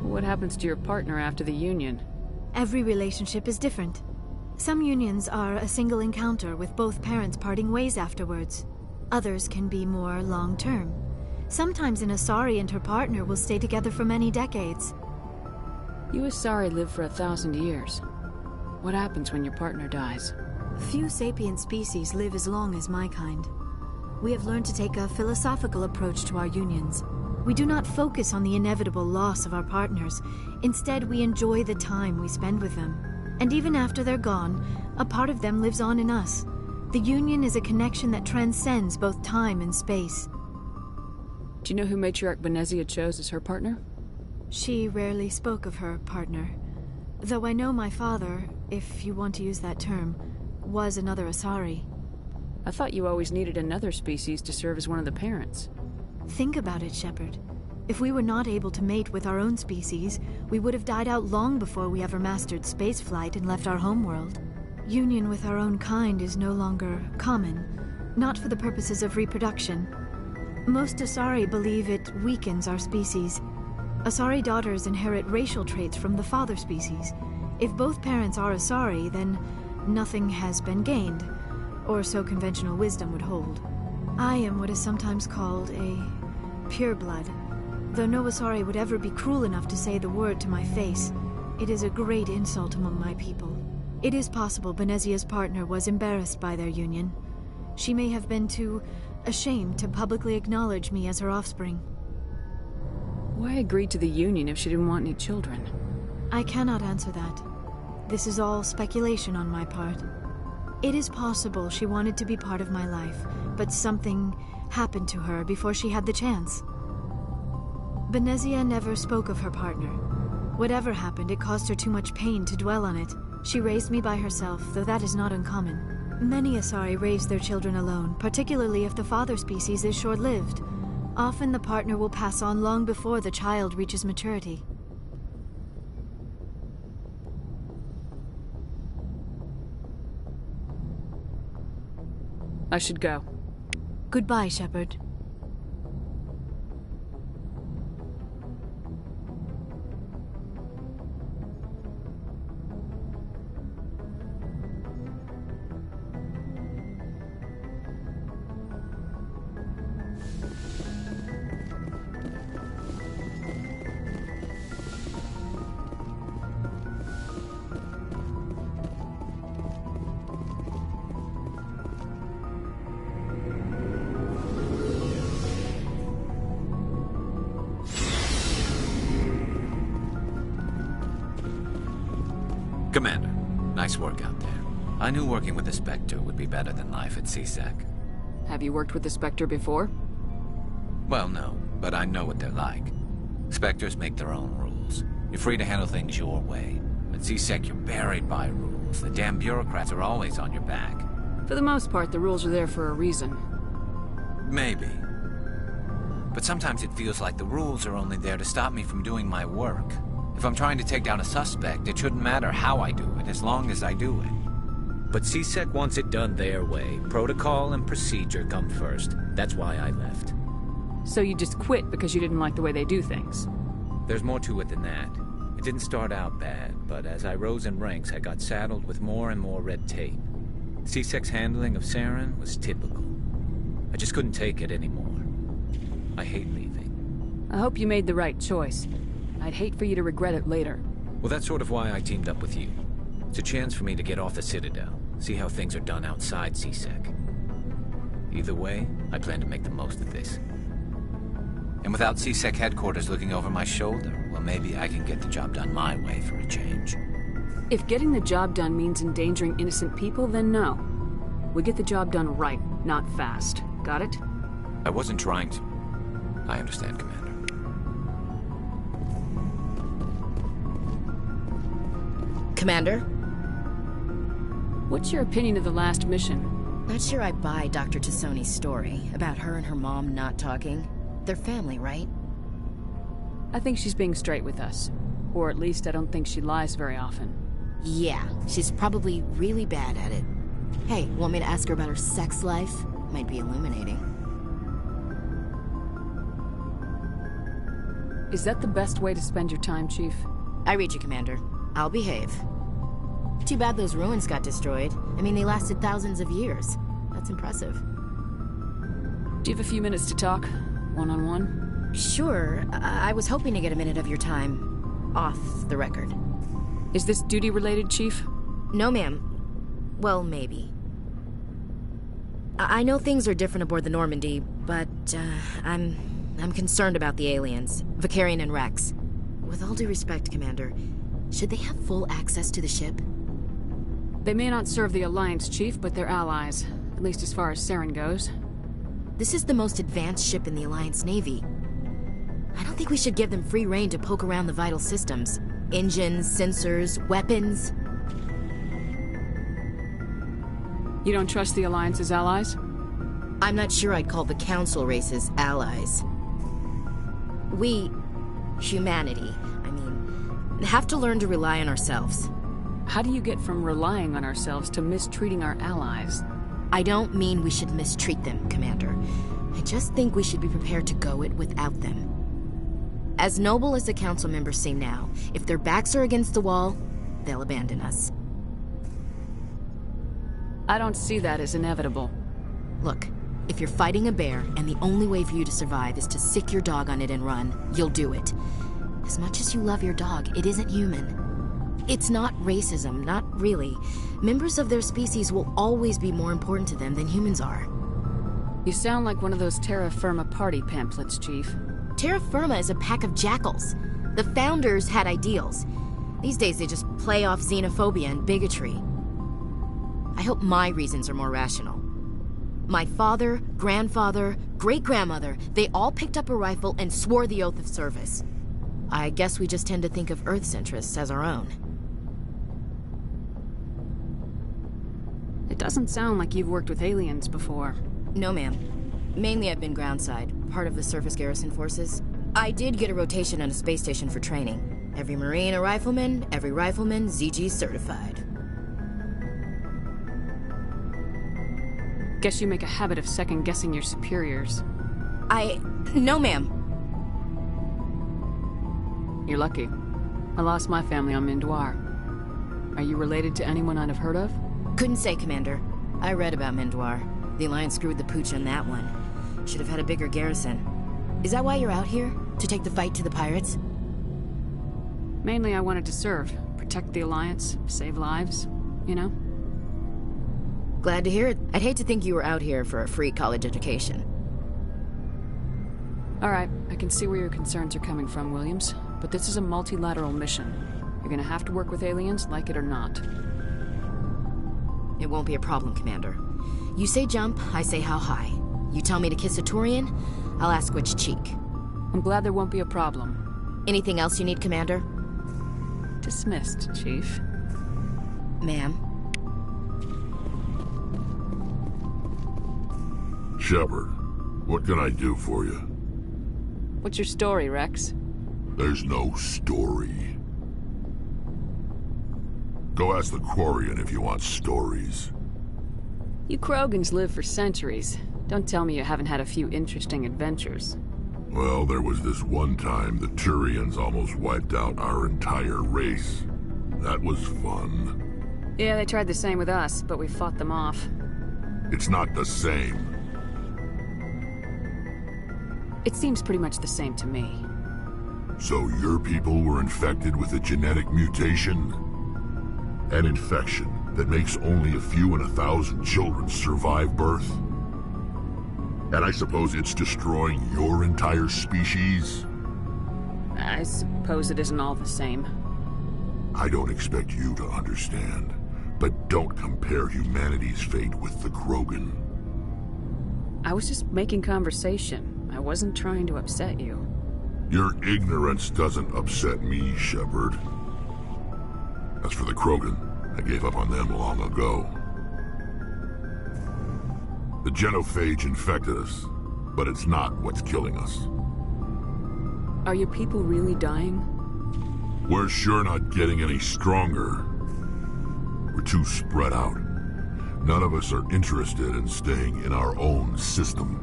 What happens to your partner after the union? Every relationship is different. Some unions are a single encounter with both parents parting ways afterwards. Others can be more long-term. Sometimes an Asari and her partner will stay together for many decades. You Asari live for 1,000 years. What happens when your partner dies? Few sapient species live as long as my kind. We have learned to take a philosophical approach to our unions. We do not focus on the inevitable loss of our partners. Instead, we enjoy the time we spend with them. And even after they're gone, a part of them lives on in us. The union is a connection that transcends both time and space. Do you know who Matriarch Benezia chose as her partner? She rarely spoke of her partner. Though I know my father, if you want to use that term, was another Asari. I thought you always needed another species to serve as one of the parents. Think about it, Shepard. If we were not able to mate with our own species, we would have died out long before we ever mastered spaceflight and left our homeworld. Union with our own kind is no longer common, not for the purposes of reproduction. Most Asari believe it weakens our species. Asari daughters inherit racial traits from the father species. If both parents are Asari, then nothing has been gained, or so conventional wisdom would hold. I am what is sometimes called a pureblood. Though no Asari would ever be cruel enough to say the word to my face, it is a great insult among my people. It is possible Benezia's partner was embarrassed by their union. She may have been too ashamed to publicly acknowledge me as her offspring. Why agree to the union if she didn't want any children? I cannot answer that. This is all speculation on my part. It is possible she wanted to be part of my life, but something happened to her before she had the chance. Benezia never spoke of her partner. Whatever happened, it caused her too much pain to dwell on it. She raised me by herself, though that is not uncommon. Many Asari raise their children alone, particularly if the father species is short-lived. Often the partner will pass on long before the child reaches maturity. I should go. Goodbye, Shepard. Commander, nice work out there. I knew working with the Spectre would be better than life at CSEC. Have you worked with the Spectre before? Well, no, but I know what they're like. Spectres make their own rules. You're free to handle things your way. At CSEC, you're buried by rules. The damn bureaucrats are always on your back. For the most part, the rules are there for a reason. Maybe. But sometimes it feels like the rules are only there to stop me from doing my work. If I'm trying to take down a suspect, it shouldn't matter how I do it, as long as I do it. But CSEC wants it done their way. Protocol and procedure come first. That's why I left. So you just quit because you didn't like the way they do things? There's more to it than that. It didn't start out bad, but as I rose in ranks, I got saddled with more and more red tape. CSEC's handling of Saren was typical. I just couldn't take it anymore. I hate leaving. I hope you made the right choice. I'd hate for you to regret it later. Well, that's sort of why I teamed up with you. It's a chance for me to get off the Citadel, see how things are done outside CSEC. Either way, I plan to make the most of this. And without CSEC headquarters looking over my shoulder, well, maybe I can get the job done my way for a change. If getting the job done means endangering innocent people, then no. We get the job done right, not fast. Got it? I wasn't trying to. I understand, Commander. Commander? What's your opinion of the last mission? Not sure I buy Dr. Tassoni's story about her and her mom not talking. They're family, right? I think she's being straight with us. Or at least I don't think she lies very often. Yeah, she's probably really bad at it. Hey, want me to ask her about her sex life? Might be illuminating. Is that the best way to spend your time, Chief? I read you, Commander. I'll behave. Too bad those ruins got destroyed. I mean, they lasted thousands of years. That's impressive. Do you have a few minutes to talk? One-on-one? Sure. I was hoping to get a minute of your time off the record. Is this duty-related, Chief? No, ma'am. Well, maybe. I know things are different aboard the Normandy, but I'm concerned about the aliens, Vicarian and Rex. With all due respect, Commander, should they have full access to the ship? They may not serve the Alliance, Chief, but they're allies. At least as far as Saren goes. This is the most advanced ship in the Alliance Navy. I don't think we should give them free rein to poke around the vital systems. Engines, sensors, weapons. You don't trust the Alliance's allies? I'm not sure I'd call the Council races allies. We, humanity, have to learn to rely on ourselves. How do you get from relying on ourselves to mistreating our allies? I don't mean we should mistreat them, Commander. I just think we should be prepared to go it without them. As noble as the Council members seem now, if their backs are against the wall, they'll abandon us. I don't see that as inevitable. Look, if you're fighting a bear and the only way for you to survive is to sick your dog on it and run, you'll do it. As much as you love your dog, it isn't human. It's not racism, not really. Members of their species will always be more important to them than humans are. You sound like one of those Terra Firma party pamphlets, Chief. Terra Firma is a pack of jackals. The founders had ideals. These days they just play off xenophobia and bigotry. I hope my reasons are more rational. My father, grandfather, great-grandmother, they all picked up a rifle and swore the oath of service. I guess we just tend to think of Earth's interests as our own. It doesn't sound like you've worked with aliens before. No, ma'am. Mainly I've been groundside, part of the surface garrison forces. I did get a rotation on a space station for training. Every Marine a rifleman, every rifleman ZG certified. Guess you make a habit of second-guessing your superiors. No, ma'am. You're lucky. I lost my family on Mindoir. Are you related to anyone I'd have heard of? Couldn't say, Commander. I read about Mindoir. The Alliance screwed the pooch on that one. Should have had a bigger garrison. Is that why you're out here? To take the fight to the pirates? Mainly I wanted to serve. Protect the Alliance, save lives, you know? Glad to hear it. I'd hate to think you were out here for a free college education. Alright, I can see where your concerns are coming from, Williams. But this is a multilateral mission. You're gonna have to work with aliens, like it or not. It won't be a problem, Commander. You say jump, I say how high. You tell me to kiss a Turian, I'll ask which cheek. I'm glad there won't be a problem. Anything else you need, Commander? Dismissed, Chief. Ma'am. Shepard, what can I do for you? What's your story, Rex? There's no story. Go ask the Quarian if you want stories. You Krogans live for centuries. Don't tell me you haven't had a few interesting adventures. Well, there was this one time the Turians almost wiped out our entire race. That was fun. Yeah, they tried the same with us, but we fought them off. It's not the same. It seems pretty much the same to me. So your people were infected with a genetic mutation? An infection that makes only a few in 1,000 children survive birth? And I suppose it's destroying your entire species? I suppose it isn't all the same. I don't expect you to understand, but don't compare humanity's fate with the Krogan. I was just making conversation. I wasn't trying to upset you. Your ignorance doesn't upset me, Shepard. As for the Krogan, I gave up on them long ago. The genophage infected us, but it's not what's killing us. Are your people really dying? We're sure not getting any stronger. We're too spread out. None of us are interested in staying in our own system.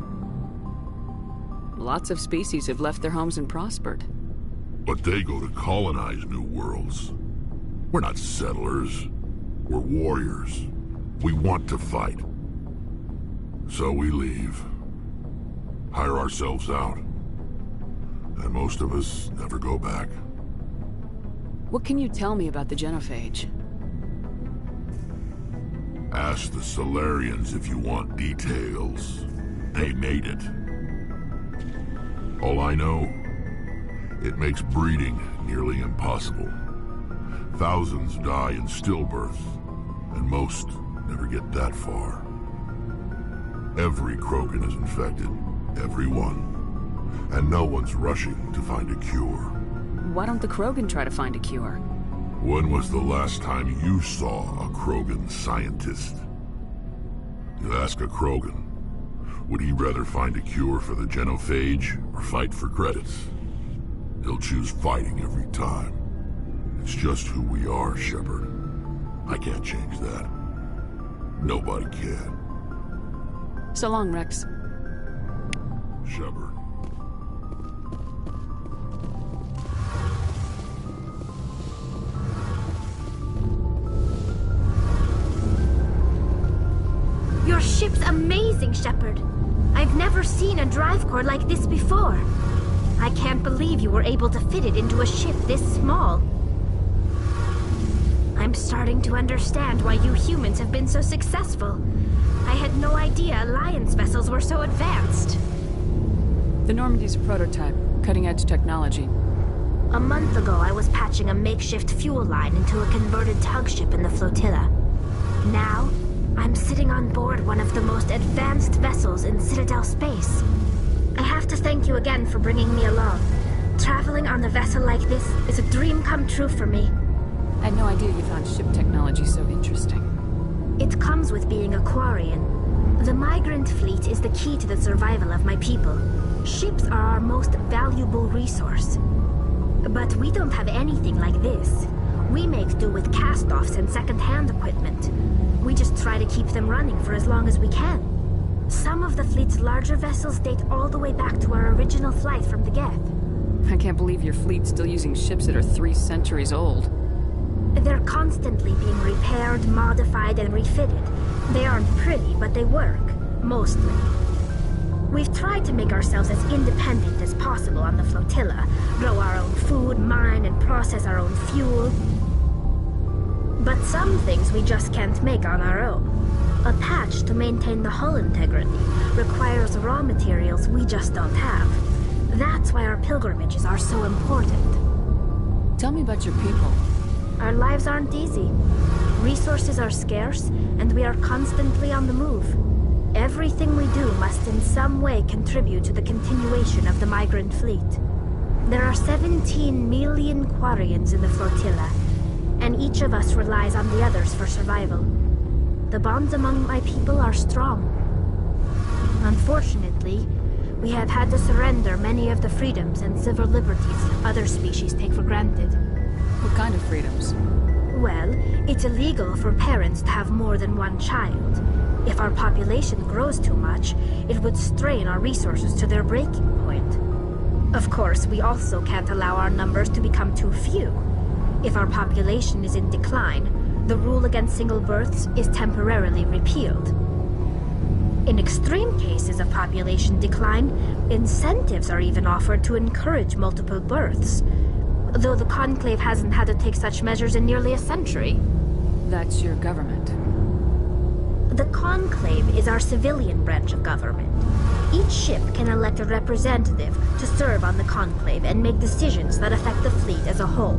Lots of species have left their homes and prospered. But they go to colonize new worlds. We're not settlers. We're warriors. We want to fight. So we leave. Hire ourselves out. And most of us never go back. What can you tell me about the genophage? Ask the Solarians if you want details. They made it. All I know, it makes breeding nearly impossible. Thousands die in stillbirth, and most never get that far. Every Krogan is infected, every one. And no one's rushing to find a cure. Why don't the Krogan try to find a cure? When was the last time you saw a Krogan scientist? You ask a Krogan, would he rather find a cure for the genophage or fight for credits? He'll choose fighting every time. It's just who we are, Shepard. I can't change that. Nobody can. So long, Rex. Shepard. Your ship's amazing, Shepard. I've never seen a drive core like this before. I can't believe you were able to fit it into a ship this small. I'm starting to understand why you humans have been so successful. I had no idea Alliance vessels were so advanced. The Normandy's a prototype, cutting-edge technology. A month ago, I was patching a makeshift fuel line into a converted tug ship in the flotilla. Now, I'm sitting on board one of the most advanced vessels in Citadel space. I have to thank you again for bringing me along. Traveling on a vessel like this is a dream come true for me. I had no idea you found ship technology so interesting. It comes with being a Quarian. The migrant fleet is the key to the survival of my people. Ships are our most valuable resource. But we don't have anything like this. We make do with cast-offs and second-hand equipment. We just try to keep them running for as long as we can. Some of the fleet's larger vessels date all the way back to our original flight from the Geth. I can't believe your fleet's still using ships that are 3 centuries old. They're constantly being repaired, modified, and refitted. They aren't pretty, but they work. Mostly. We've tried to make ourselves as independent as possible on the flotilla, grow our own food, mine, and process our own fuel. But some things we just can't make on our own. A patch to maintain the hull integrity requires raw materials we just don't have. That's why our pilgrimages are so important. Tell me about your people. Our lives aren't easy. Resources are scarce, and we are constantly on the move. Everything we do must in some way contribute to the continuation of the migrant fleet. There are 17 million Quarians in the flotilla, and each of us relies on the others for survival. The bonds among my people are strong. Unfortunately, we have had to surrender many of the freedoms and civil liberties other species take for granted. What kind of freedoms? Well, it's illegal for parents to have more than one child. If our population grows too much, it would strain our resources to their breaking point. Of course, we also can't allow our numbers to become too few. If our population is in decline, the rule against single births is temporarily repealed. In extreme cases of population decline, incentives are even offered to encourage multiple births, though the Conclave hasn't had to take such measures in nearly a century. That's your government. The Conclave is our civilian branch of government. Each ship can elect a representative to serve on the Conclave and make decisions that affect the fleet as a whole.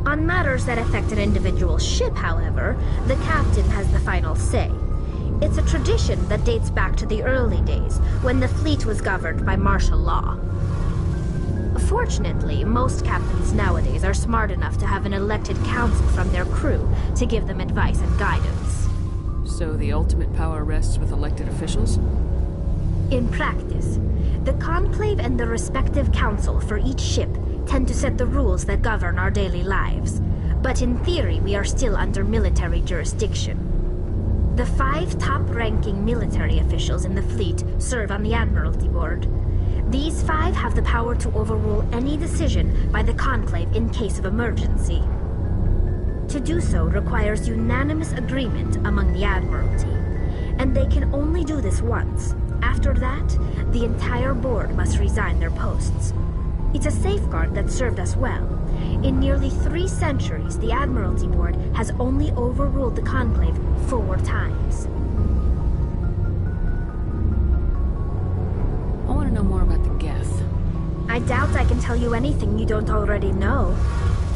On matters that affect an individual ship, however, the captain has the final say. It's a tradition that dates back to the early days, when the fleet was governed by martial law. Fortunately, most captains nowadays are smart enough to have an elected council from their crew to give them advice and guidance. So the ultimate power rests with elected officials? In practice, the Conclave and the respective council for each ship tend to set the rules that govern our daily lives. But in theory, we are still under military jurisdiction. The 5 top-ranking military officials in the fleet serve on the Admiralty Board. These 5 have the power to overrule any decision by the Conclave in case of emergency. To do so requires unanimous agreement among the Admiralty, and they can only do this once. After that, the entire board must resign their posts. It's a safeguard that served us well. In nearly 3 centuries, the Admiralty Board has only overruled the Conclave 4 times. I want to know more about the Geth. I doubt I can tell you anything you don't already know.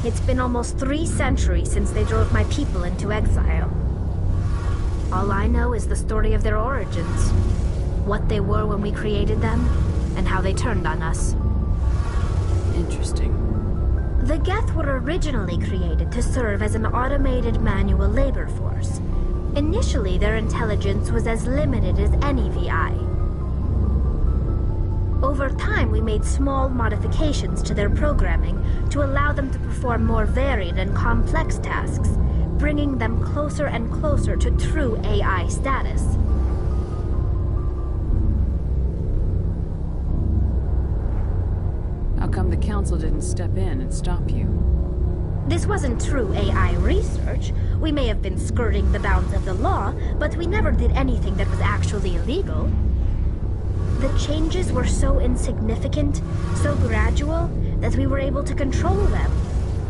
It's been almost 3 centuries since they drove my people into exile. All I know is the story of their origins. What they were when we created them, and how they turned on us. Interesting. The Geth were originally created to serve as an automated manual labor force. Initially, their intelligence was as limited as any VI. Over time, we made small modifications to their programming to allow them to perform more varied and complex tasks, bringing them closer and closer to true AI status. How come the Council didn't step in and stop you? This wasn't true AI research. We may have been skirting the bounds of the law, but we never did anything that was actually illegal. The changes were so insignificant, so gradual, that we were able to control them.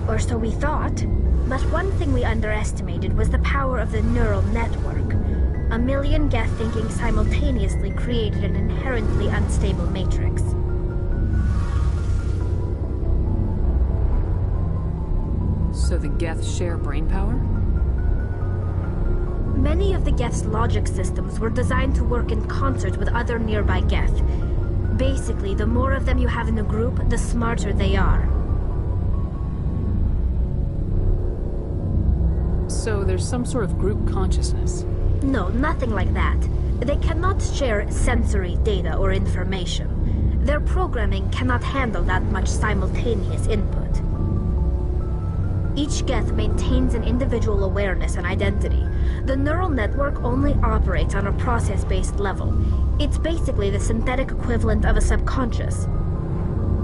Or so we thought. But one thing we underestimated was the power of the neural network. 1 million Geth thinking simultaneously created an inherently unstable matrix. So the Geth share brainpower? Many of the Geth's logic systems were designed to work in concert with other nearby Geth. Basically, the more of them you have in a group, the smarter they are. So there's some sort of group consciousness. No, nothing like that. They cannot share sensory data or information. Their programming cannot handle that much simultaneous input. Each Geth maintains an individual awareness and identity. The neural network only operates on a process-based level. It's basically the synthetic equivalent of a subconscious.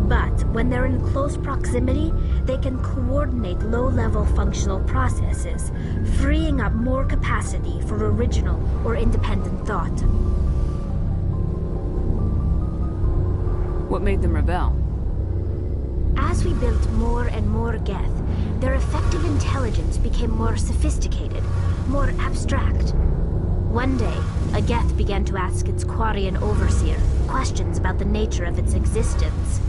But when they're in close proximity, they can coordinate low-level functional processes, freeing up more capacity for original or independent thought. What made them rebel? As we built more and more Geth, their effective intelligence became more sophisticated, more abstract. One day, a Geth began to ask its Quarian overseer questions about the nature of its existence.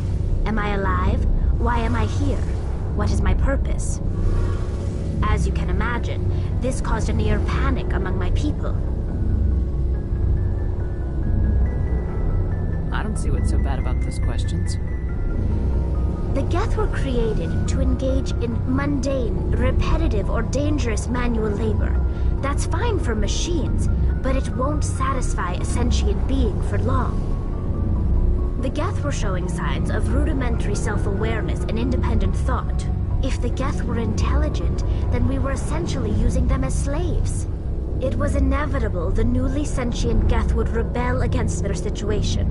Am I alive? Why am I here? What is my purpose? As you can imagine, this caused a near panic among my people. I don't see what's so bad about those questions. The Geth were created to engage in mundane, repetitive, or dangerous manual labor. That's fine for machines, but it won't satisfy a sentient being for long. The Geth were showing signs of rudimentary self-awareness and independent thought. If the Geth were intelligent, then we were essentially using them as slaves. It was inevitable the newly sentient Geth would rebel against their situation.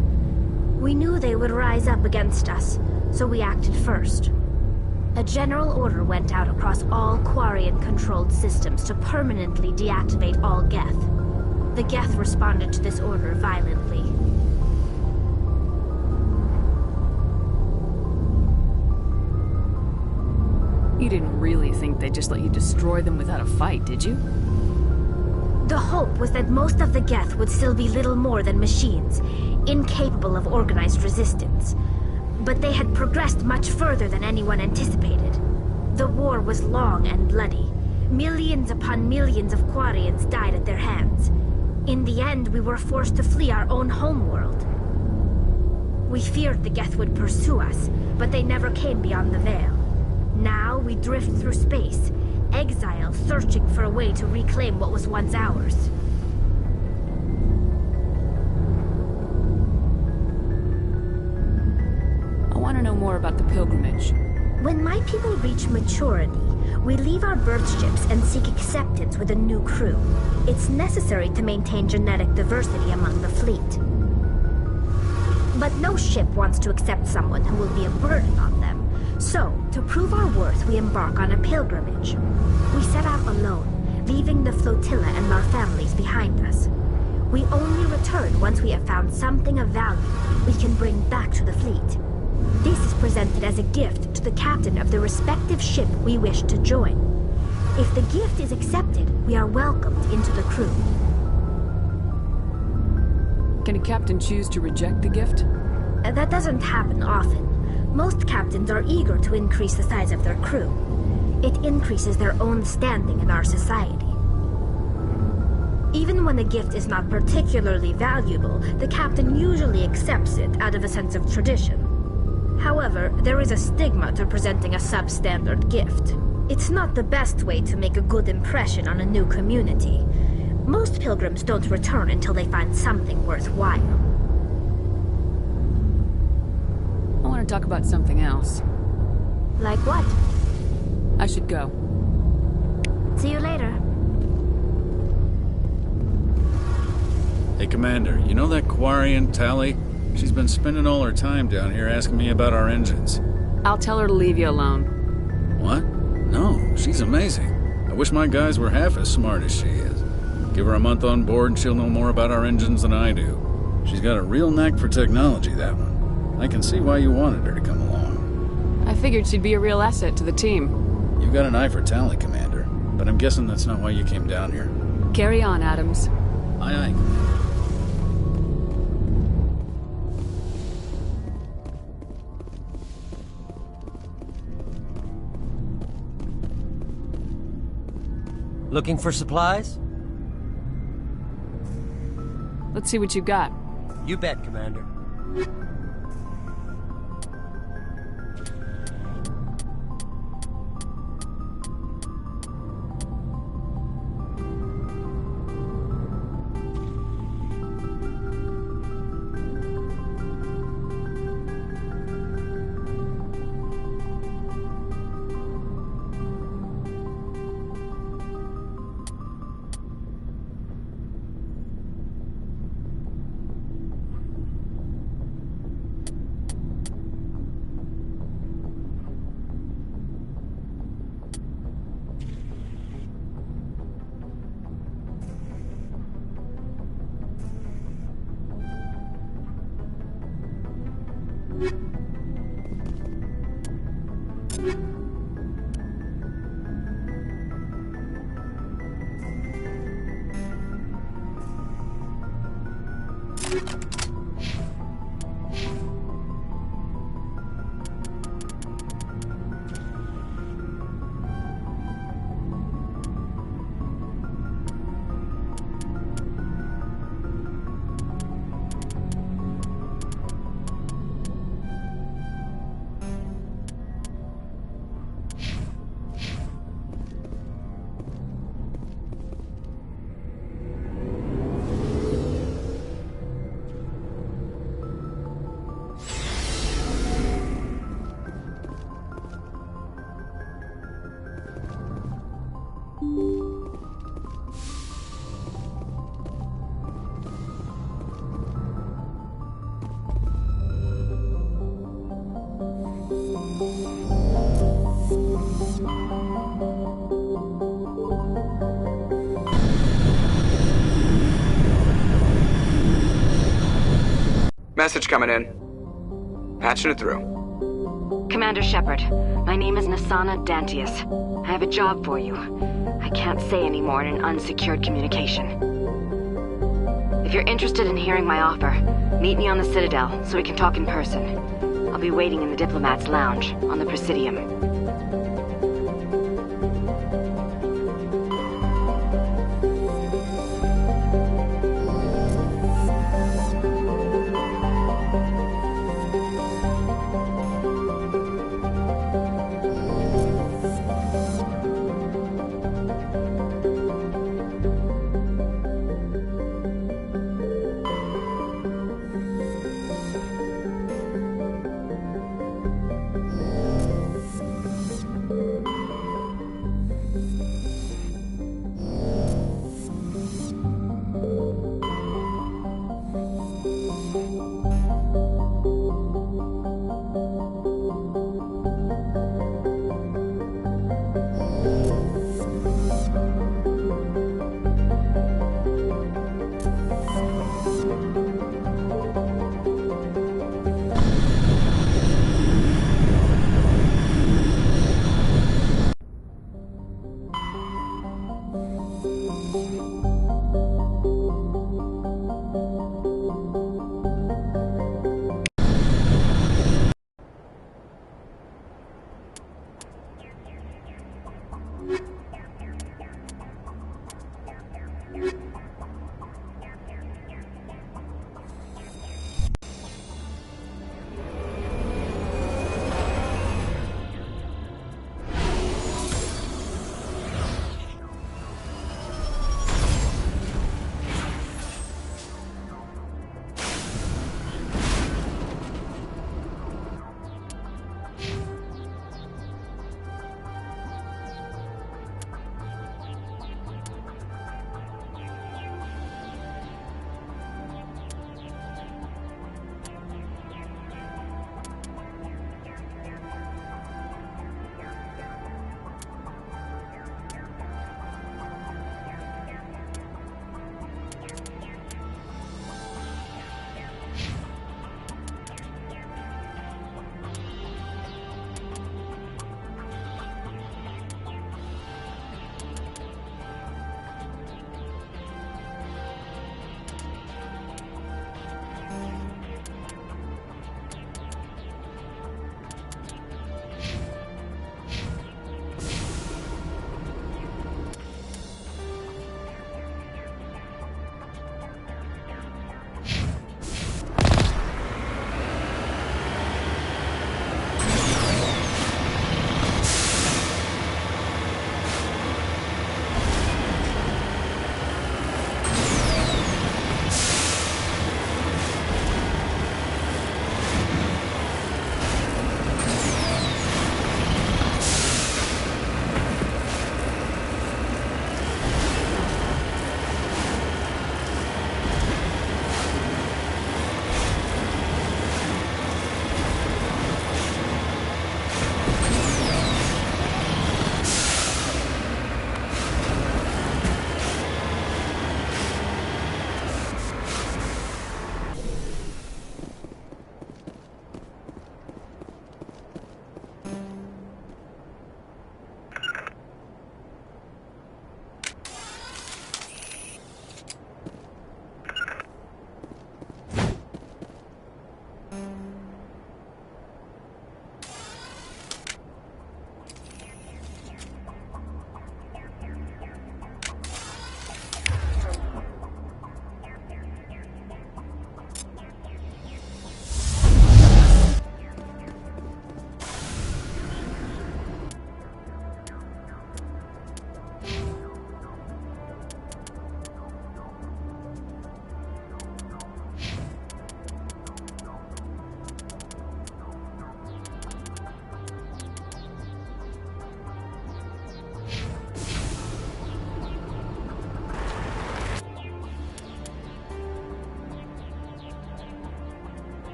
We knew they would rise up against us, so we acted first. A general order went out across all Quarian-controlled systems to permanently deactivate all Geth. The Geth responded to this order violently. You didn't really think they'd just let you destroy them without a fight, did you? The hope was that most of the Geth would still be little more than machines, incapable of organized resistance. But they had progressed much further than anyone anticipated. The war was long and bloody. Millions upon millions of Quarians died at their hands. In the end, we were forced to flee our own homeworld. We feared the Geth would pursue us, but they never came beyond the Veil. Now we drift through space, exile, searching for a way to reclaim what was once ours. I want to know more about the pilgrimage. When my people reach maturity, we leave our birth ships and seek acceptance with a new crew. It's necessary to maintain genetic diversity among the fleet. But no ship wants to accept someone who will be a burden on them. So, to prove our worth, we embark on a pilgrimage. We set out alone, leaving the flotilla and our families behind us. We only return once we have found something of value we can bring back to the fleet. This is presented as a gift to the captain of the respective ship we wish to join. If the gift is accepted, we are welcomed into the crew. Can a captain choose to reject the gift? That doesn't happen often. Most captains are eager to increase the size of their crew. It increases their own standing in our society. Even when a gift is not particularly valuable, the captain usually accepts it out of a sense of tradition. However, there is a stigma to presenting a substandard gift. It's not the best way to make a good impression on a new community. Most pilgrims don't return until they find something worthwhile. I want to talk about something else. Like what? I should go. See you later. Hey, Commander, you know that Quarian Tally? She's been spending all her time down here asking me about our engines. I'll tell her to leave you alone. What? No, she's amazing. I wish my guys were half as smart as she is. Give her a month on board and she'll know more about our engines than I do. She's got a real knack for technology, that one. I can see why you wanted her to come along. I figured she'd be a real asset to the team. You've got an eye for Tally, Commander, but I'm guessing that's not why you came down here. Carry on, Adams. Aye, aye, Commander. Looking for supplies? Let's see what you've got. You bet, Commander. Message coming in. Patching it through. Commander Shepard, my name is Nasana Dantius. I have a job for you. I can't say any more in an unsecured communication. If you're interested in hearing my offer, meet me on the Citadel so we can talk in person. I'll be waiting in the Diplomat's Lounge on the Presidium.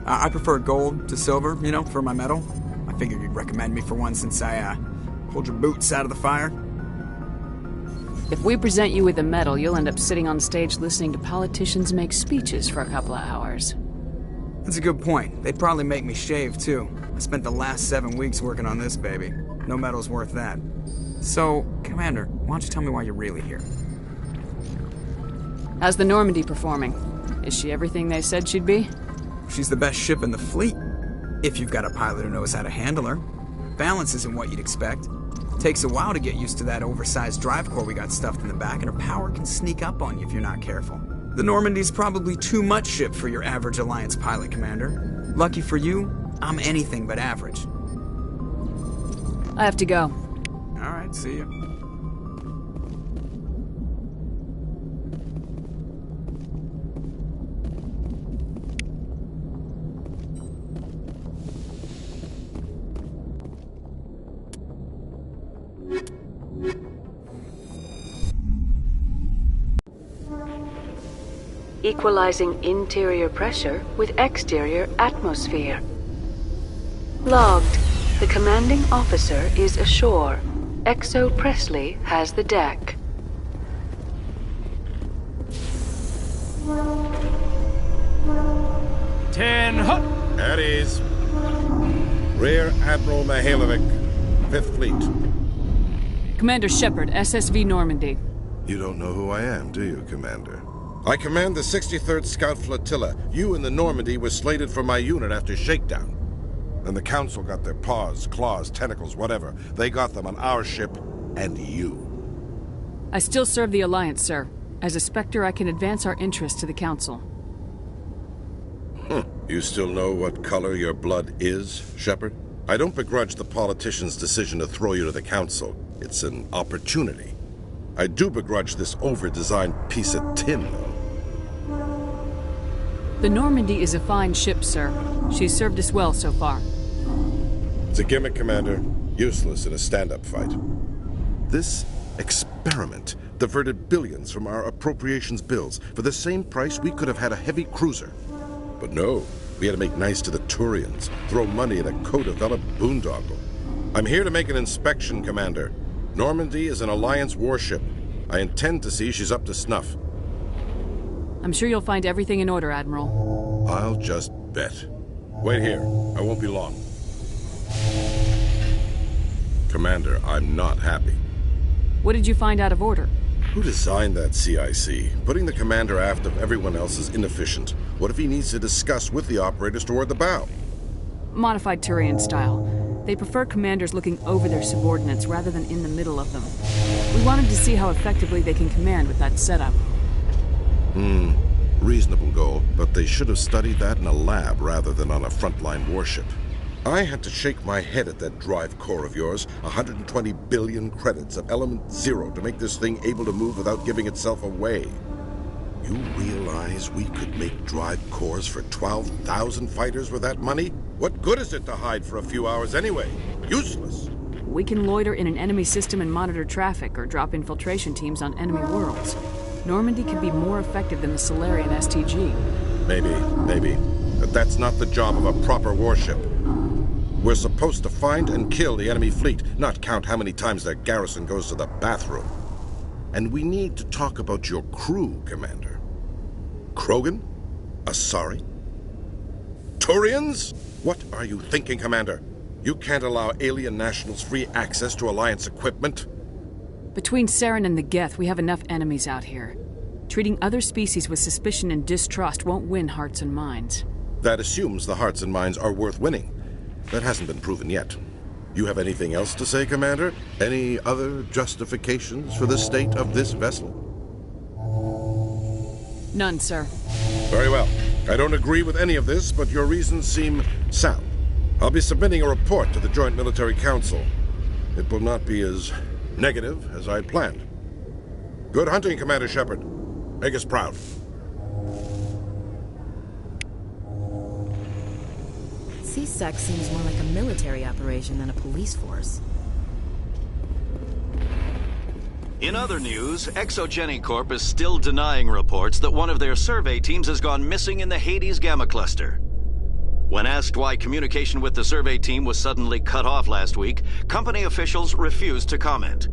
I prefer gold to silver, you know, for my medal. I figured you'd recommend me for one since I, pulled your boots out of the fire. If we present you with a medal, you'll end up sitting on stage listening to politicians make speeches for a couple of hours. That's a good point. They'd probably make me shave, too. I spent the last 7 weeks working on this baby. No medal's worth that. So, Commander, why don't you tell me why you're really here? How's the Normandy performing? Is she everything they said she'd be? She's the best ship in the fleet. If you've got a pilot who knows how to handle her. Balance isn't what you'd expect. Takes a while to get used to that oversized drive core we got stuffed in the back, and her power can sneak up on you if you're not careful. The Normandy's probably too much ship for your average Alliance pilot, Commander. Lucky for you, I'm anything but average. I have to go. Alright, see you. Equalizing interior pressure with exterior atmosphere. Logged. The commanding officer is ashore. Exo Presley has the deck. Ten hut! At ease. Rear Admiral Mihailovic, 5th Fleet. Commander Shepard, SSV Normandy. You don't know who I am, do you, Commander? I command the 63rd Scout Flotilla. You and the Normandy were slated for my unit after shakedown. Then the Council got their paws, claws, tentacles, whatever. They got them on our ship, and you. I still serve the Alliance, sir. As a Spectre, I can advance our interests to the Council. You still know what color your blood is, Shepard? I don't begrudge the politicians' decision to throw you to the Council. It's an opportunity. I do begrudge this over-designed piece of tin, though. The Normandy is a fine ship, sir. She's served us well so far. It's a gimmick, Commander. Useless in a stand-up fight. This experiment diverted billions from our appropriations bills. For the same price, we could have had a heavy cruiser. But no, we had to make nice to the Turians, throw money at a co-developed boondoggle. I'm here to make an inspection, Commander. Normandy is an Alliance warship. I intend to see she's up to snuff. I'm sure you'll find everything in order, Admiral. I'll just bet. Wait here. I won't be long. Commander, I'm not happy. What did you find out of order? Who designed that CIC? Putting the commander aft of everyone else is inefficient. What if he needs to discuss with the operators toward the bow? Modified Turian style. They prefer commanders looking over their subordinates rather than in the middle of them. We wanted to see how effectively they can command with that setup. Reasonable goal, but they should have studied that in a lab rather than on a frontline warship. I had to shake my head at that drive core of yours. 120 billion credits of element 0 to make this thing able to move without giving itself away. You realize we could make drive cores for 12,000 fighters with that money? What good is it to hide for a few hours anyway? Useless. We can loiter in an enemy system and monitor traffic or drop infiltration teams on enemy worlds. Normandy could be more effective than the Solarian STG. Maybe. But that's not the job of a proper warship. We're supposed to find and kill the enemy fleet, not count how many times their garrison goes to the bathroom. And we need to talk about your crew, Commander. Krogan? Asari? Turians? What are you thinking, Commander? You can't allow alien nationals free access to Alliance equipment? Between Saren and the Geth, we have enough enemies out here. Treating other species with suspicion and distrust won't win hearts and minds. That assumes the hearts and minds are worth winning. That hasn't been proven yet. You have anything else to say, Commander? Any other justifications for the state of this vessel? None, sir. Very well. I don't agree with any of this, but your reasons seem sound. I'll be submitting a report to the Joint Military Council. It will not be as negative as I'd planned. Good hunting, Commander Shepard. Make us proud. CSEC seems more like a military operation than a police force. In other news, Exogeny Corp is still denying reports that one of their survey teams has gone missing in the Hades Gamma Cluster. When asked why communication with the survey team was suddenly cut off last week, company officials refused to comment.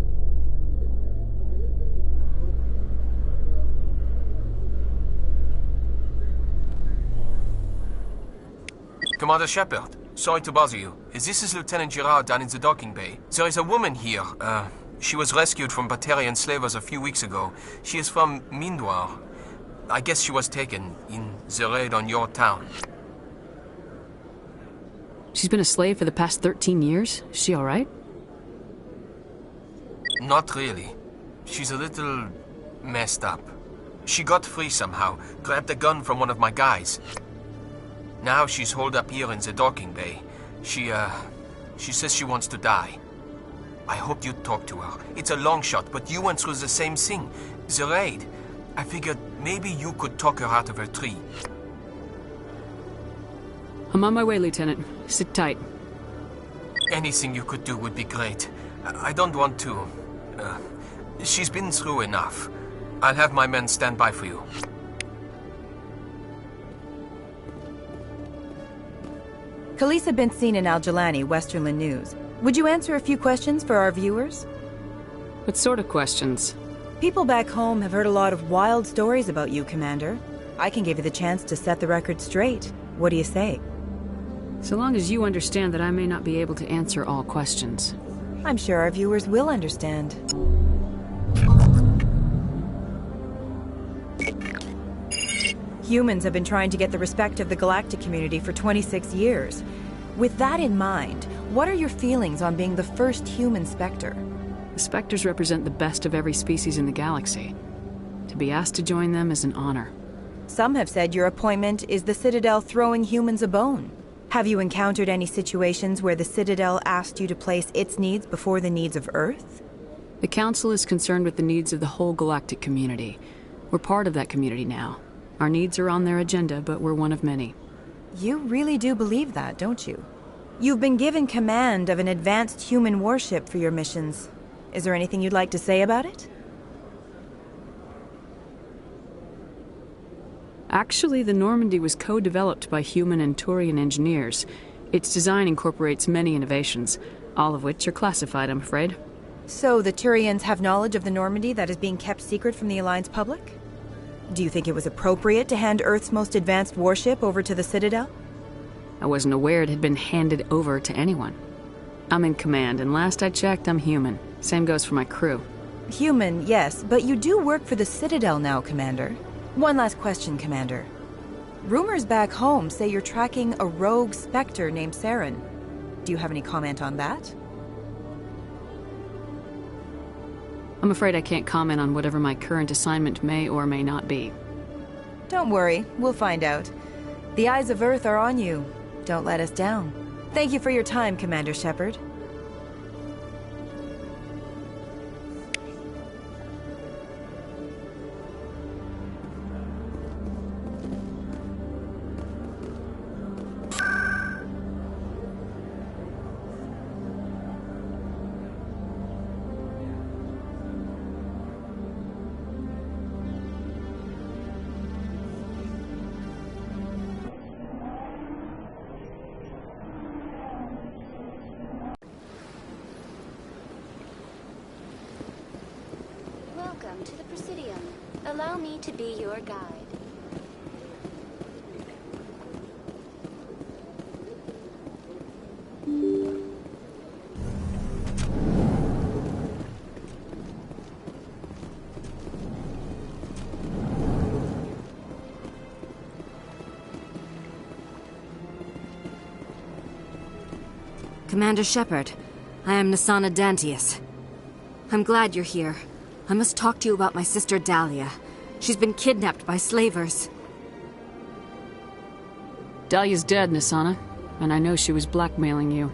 Commander Shepard, sorry to bother you. This is Lieutenant Girard down in the docking bay. There is a woman here. She was rescued from Batarian slavers a few weeks ago. She is from Mindoir. I guess she was taken in the raid on your town. She's been a slave for the past 13 years? Is she alright? Not really. She's a little messed up. She got free somehow, grabbed a gun from one of my guys. Now she's holed up here in the docking bay. She says she wants to die. I hope you'd talk to her. It's a long shot, but you went through the same thing. The raid. I figured maybe you could talk her out of her tree. I'm on my way, Lieutenant. Sit tight. Anything you could do would be great. I don't want to... she's been through enough. I'll have my men stand by for you. Khaleesa been seen in Al-Jalani, Westerland News. Would you answer a few questions for our viewers? What sort of questions? People back home have heard a lot of wild stories about you, Commander. I can give you the chance to set the record straight. What do you say? So long as you understand that I may not be able to answer all questions. I'm sure our viewers will understand. Humans have been trying to get the respect of the galactic community for 26 years. With that in mind, what are your feelings on being the first human Spectre? The Spectres represent the best of every species in the galaxy. To be asked to join them is an honor. Some have said your appointment is the Citadel throwing humans a bone. Have you encountered any situations where the Citadel asked you to place its needs before the needs of Earth? The Council is concerned with the needs of the whole galactic community. We're part of that community now. Our needs are on their agenda, but we're one of many. You really do believe that, don't you? You've been given command of an advanced human warship for your missions. Is there anything you'd like to say about it? Actually, the Normandy was co-developed by human and Turian engineers. Its design incorporates many innovations, all of which are classified, I'm afraid. So the Turians have knowledge of the Normandy that is being kept secret from the Alliance public? Do you think it was appropriate to hand Earth's most advanced warship over to the Citadel? I wasn't aware it had been handed over to anyone. I'm in command, and last I checked, I'm human. Same goes for my crew. Human, yes, but you do work for the Citadel now, Commander. One last question, Commander. Rumors back home say you're tracking a rogue Spectre named Saren. Do you have any comment on that? I'm afraid I can't comment on whatever my current assignment may or may not be. Don't worry, we'll find out. The eyes of Earth are on you. Don't let us down. Thank you for your time, Commander Shepard. Welcome to the Presidium. Allow me to be your guide. Commander Shepard, I am Nasana Dantius. I'm glad you're here. I must talk to you about my sister Dahlia. She's been kidnapped by slavers. Dahlia's dead, Nasana, and I know she was blackmailing you.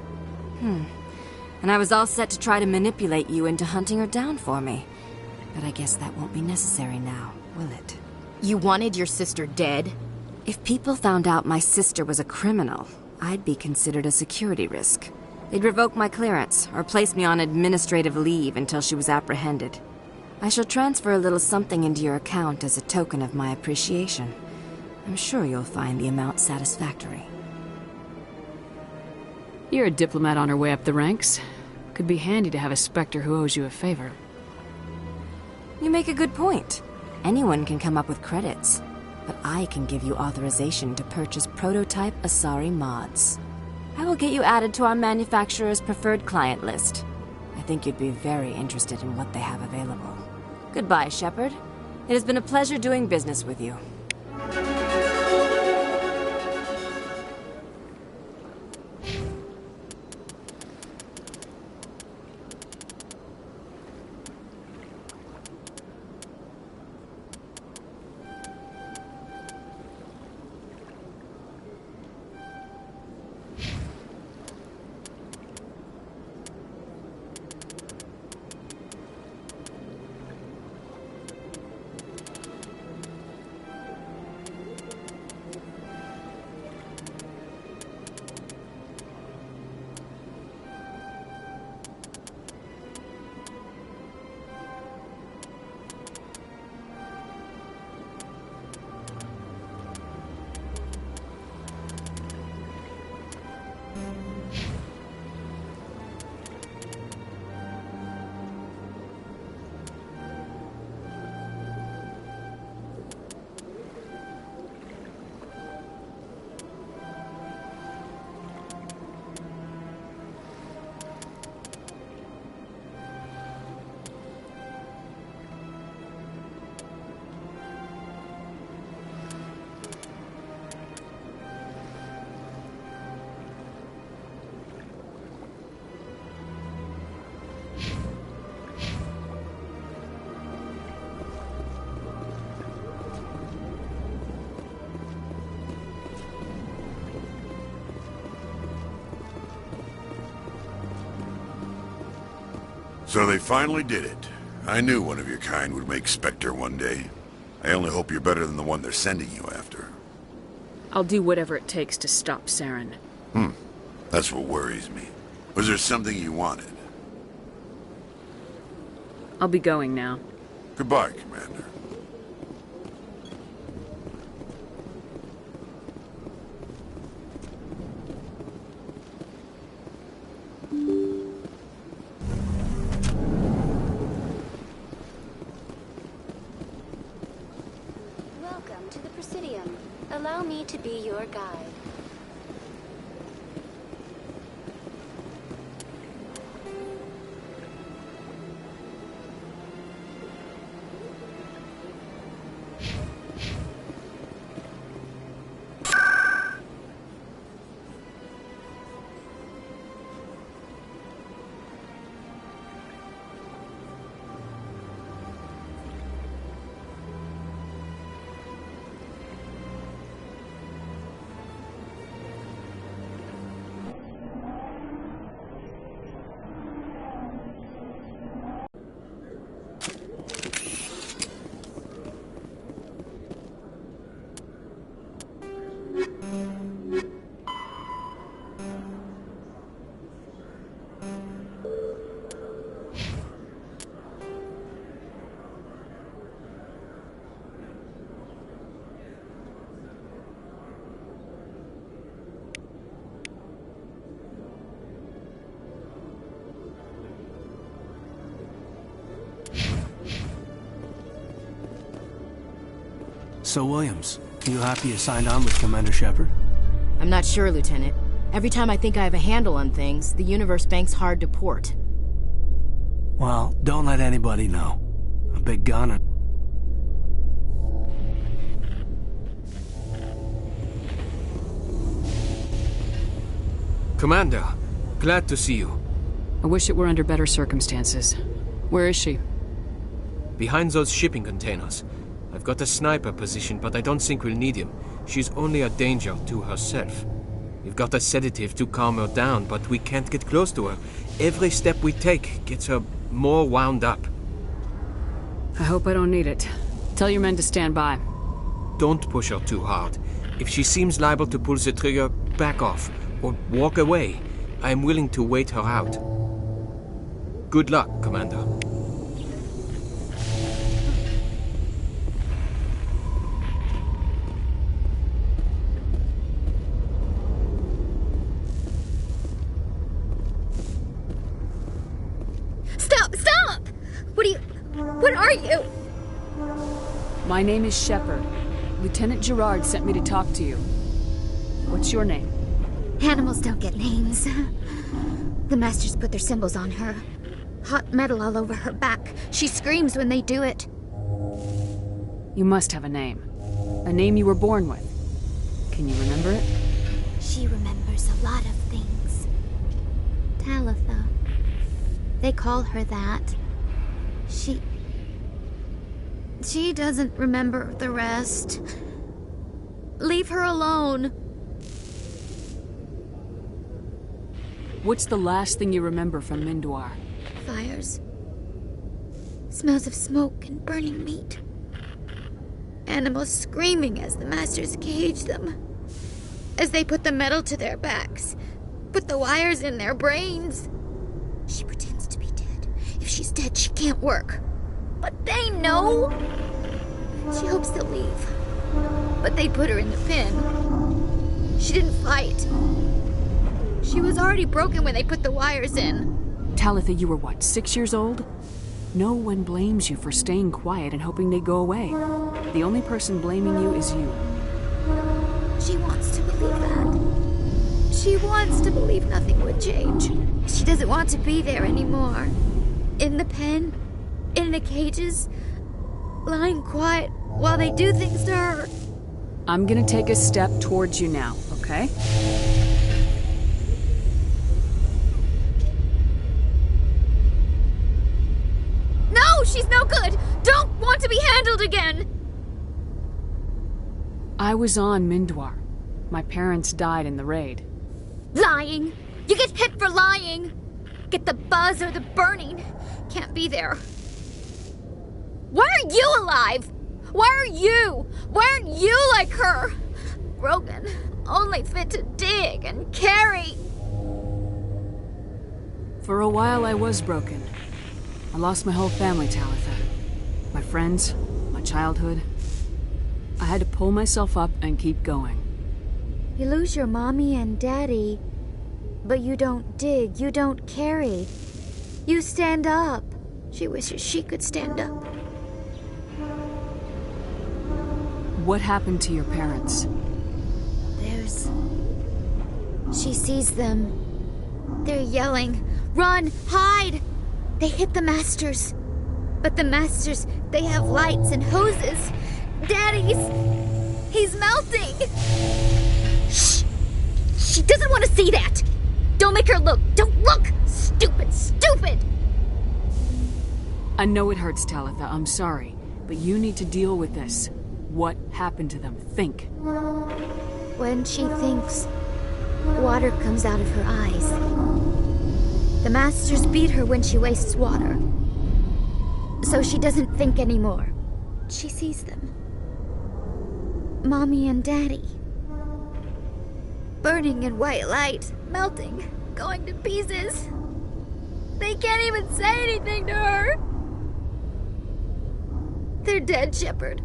And I was all set to try to manipulate you into hunting her down for me. But I guess that won't be necessary now, will it? You wanted your sister dead? If people found out my sister was a criminal, I'd be considered a security risk. They'd revoke my clearance, or place me on administrative leave until she was apprehended. I shall transfer a little something into your account as a token of my appreciation. I'm sure you'll find the amount satisfactory. You're a diplomat on her way up the ranks. Could be handy to have a Spectre who owes you a favor. You make a good point. Anyone can come up with credits. But I can give you authorization to purchase prototype Asari mods. I will get you added to our manufacturer's preferred client list. I think you'd be very interested in what they have available. Goodbye, Shepard. It has been a pleasure doing business with you. So they finally did it. I knew one of your kind would make Spectre one day. I only hope you're better than the one they're sending you after. I'll do whatever it takes to stop Saren. That's what worries me. Was there something you wanted? I'll be going now. Goodbye, Commander. Welcome to the Presidium. Allow me to be your guide. So, Williams, you happy you signed on with Commander Shepard? I'm not sure, Lieutenant. Every time I think I have a handle on things, the Universe Bank's hard to port. Well, don't let anybody know. A big gun and... Commander, glad to see you. I wish it were under better circumstances. Where is she? Behind those shipping containers. I've got a sniper position, but I don't think we'll need him. She's only a danger to herself. We've got a sedative to calm her down, but we can't get close to her. Every step we take gets her more wound up. I hope I don't need it. Tell your men to stand by. Don't push her too hard. If she seems liable to pull the trigger, back off, or walk away. I am willing to wait her out. Good luck, Commander. are you? My name is Shepard. Lieutenant Gerard sent me to talk to you. What's your name? Animals don't get names. The Masters put their symbols on her. Hot metal all over her back. She screams when they do it. You must have a name. A name you were born with. Can you remember it? She remembers a lot of things. Talitha. They call her that. She doesn't remember the rest. Leave her alone. What's the last thing you remember from Mindoir? Fires. Smells of smoke and burning meat. Animals screaming as the Masters cage them. As they put the metal to their backs. Put the wires in their brains. She pretends to be dead. If she's dead, she can't work. But they know. She hopes they'll leave. But they put her in the pen. She didn't fight. She was already broken when they put the wires in. Talitha, you were what, 6 years old? No one blames you for staying quiet and hoping they'd go away. The only person blaming you is you. She wants to believe that. She wants to believe nothing would change. She doesn't want to be there anymore. In the pen, in the cages, lying quiet while they do things to her. I'm gonna take a step towards you now, okay? No, she's no good! Don't want to be handled again! I was on Mindoir. My parents died in the raid. Lying! You get hit for lying! Get the buzz or the burning. Can't be there. Why are you alive? Why are you? Why aren't you like her? Broken, only fit to dig and carry. For a while I was broken. I lost my whole family, Talitha. My friends, my childhood. I had to pull myself up and keep going. You lose your mommy and daddy, but you don't dig, you don't carry. You stand up. She wishes she could stand up. What happened to your parents? She sees them. They're yelling, "Run! Hide!" They hit the Masters. But the Masters, they have lights and hoses. Daddy's... he's melting! Shh! She doesn't want to see that! Don't make her look! Don't look! Stupid, stupid! I know it hurts, Talitha. I'm sorry. But you need to deal with this. What happened to them? Think. When she thinks, water comes out of her eyes. The Masters beat her when she wastes water. So she doesn't think anymore. She sees them. Mommy and Daddy. Burning in white light, melting, going to pieces. They can't even say anything to her. They're dead, Shepard.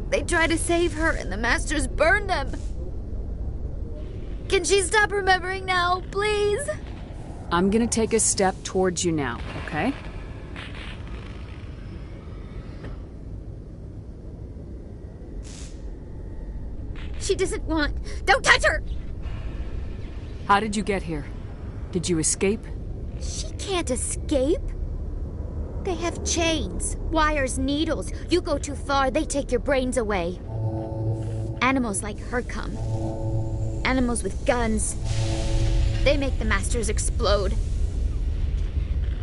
They try to save her and the Masters burn them. Can she stop remembering now, please? I'm gonna take a step towards you now, okay? She doesn't want... Don't touch her! How did you get here? Did you escape? She can't escape. They have chains, wires, needles. You go too far, they take your brains away. Animals like her come. Animals with guns. They make the Masters explode.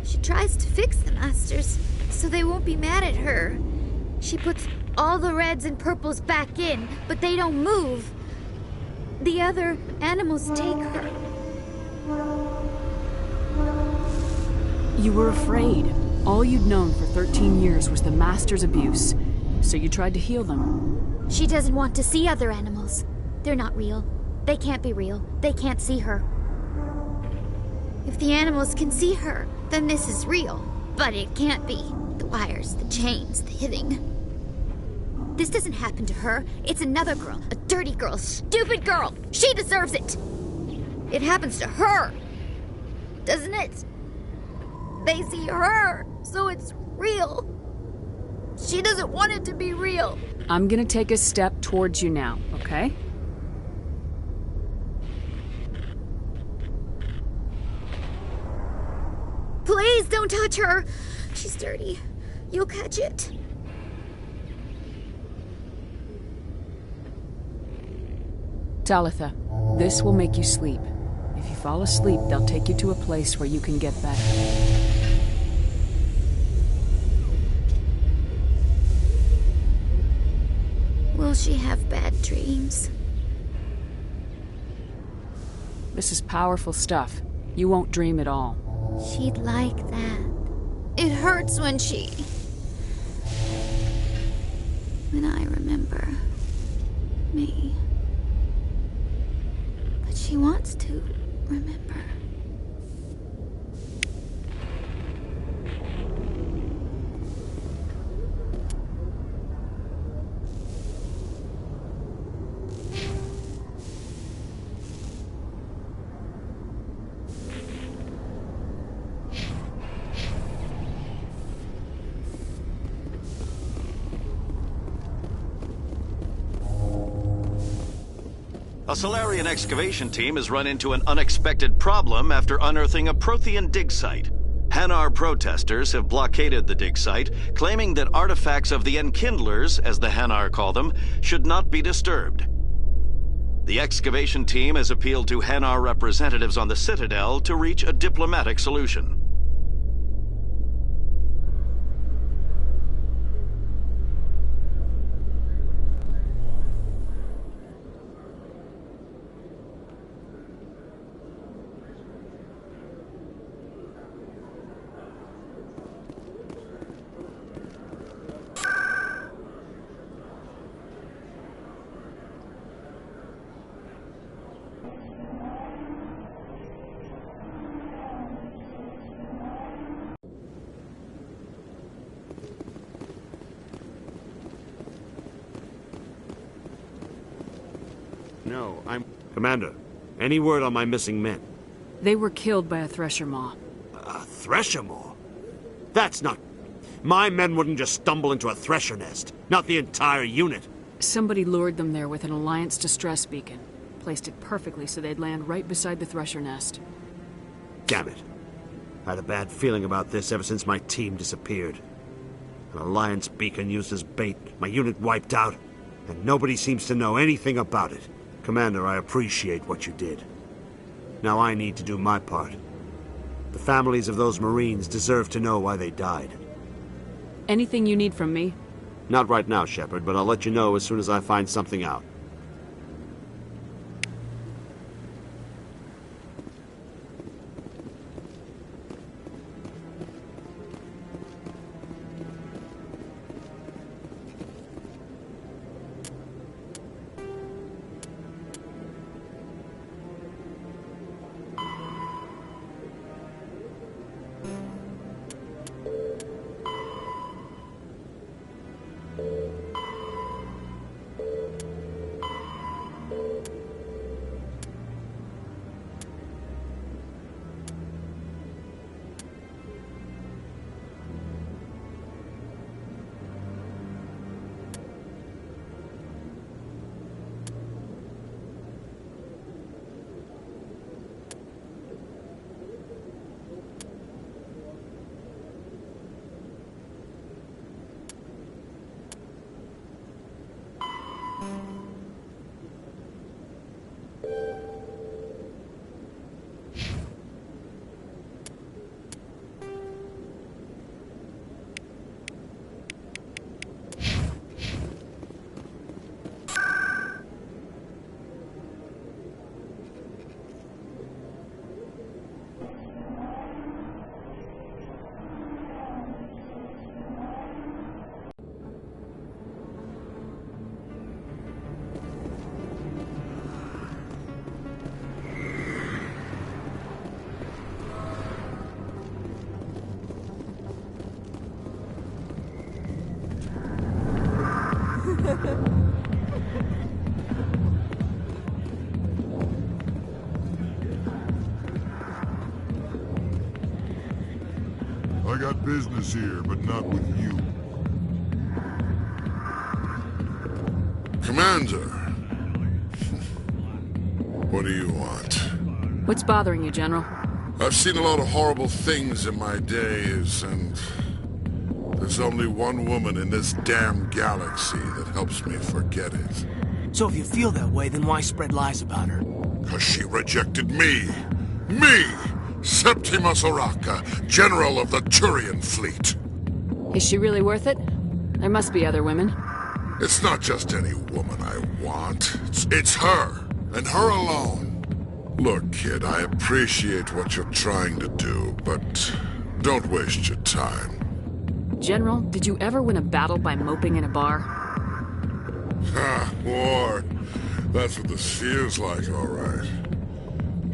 She tries to fix the Masters so they won't be mad at her. She puts all the reds and purples back in, but they don't move. The other animals take her. You were afraid. All you'd known for 13 years was the Master's abuse, so you tried to heal them. She doesn't want to see other animals. They're not real. They can't be real. They can't see her. If the animals can see her, then this is real. But it can't be. The wires, the chains, the hitting. This doesn't happen to her. It's another girl. A dirty girl. Stupid girl. She deserves it. It happens to her. Doesn't it? They see her, so it's real. She doesn't want it to be real. I'm gonna take a step towards you now, okay? Please don't touch her. She's dirty. You'll catch it. Talitha, this will make you sleep. If you fall asleep, they'll take you to a place where you can get better. Will she have bad dreams? This is powerful stuff. You won't dream at all. She'd like that. It hurts when I remember me. But she wants to remember. A Solarian excavation team has run into an unexpected problem after unearthing a Prothean dig site. Hanar protesters have blockaded the dig site, claiming that artifacts of the Enkindlers, as the Hanar call them, should not be disturbed. The excavation team has appealed to Hanar representatives on the Citadel to reach a diplomatic solution. No, Commander, any word on my missing men? They were killed by a Thresher Maw. A Thresher Maw? That's not... My men wouldn't just stumble into a Thresher nest. Not the entire unit. Somebody lured them there with an Alliance distress beacon. Placed it perfectly so they'd land right beside the Thresher nest. Damn it. I had a bad feeling about this ever since my team disappeared. An Alliance beacon used as bait, my unit wiped out, and nobody seems to know anything about it. Commander, I appreciate what you did. Now I need to do my part. The families of those Marines deserve to know why they died. Anything you need from me? Not right now, Shepard, but I'll let you know as soon as I find something out. I got business here, but not with you. Commander. What do you want? What's bothering you, General? I've seen a lot of horrible things in my days, and there's only one woman in this damn galaxy that helps me forget it. So if you feel that way, then why spread lies about her? 'Cause she rejected me! Me! Septimus Oraka, General of the Turian Fleet! Is she really worth it? There must be other women. It's not just any woman I want. It's her, and her alone. Look, kid, I appreciate what you're trying to do, but don't waste your time. General, did you ever win a battle by moping in a bar? Ha, war. That's what this feels like, all right.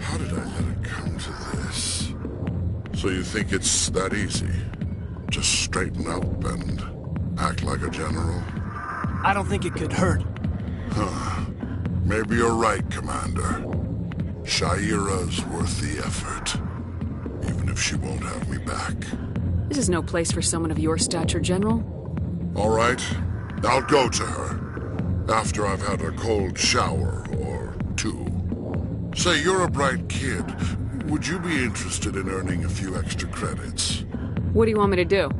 How did I let it come to this? So you think it's that easy? Just straighten up and act like a general? I don't think it could hurt. Huh. Maybe you're right, Commander. Shaira's worth the effort. Even if she won't have me back. This is no place for someone of your stature, General. All right. I'll go to her. After I've had a cold shower or two. Say, you're a bright kid. Would you be interested in earning a few extra credits? What do you want me to do?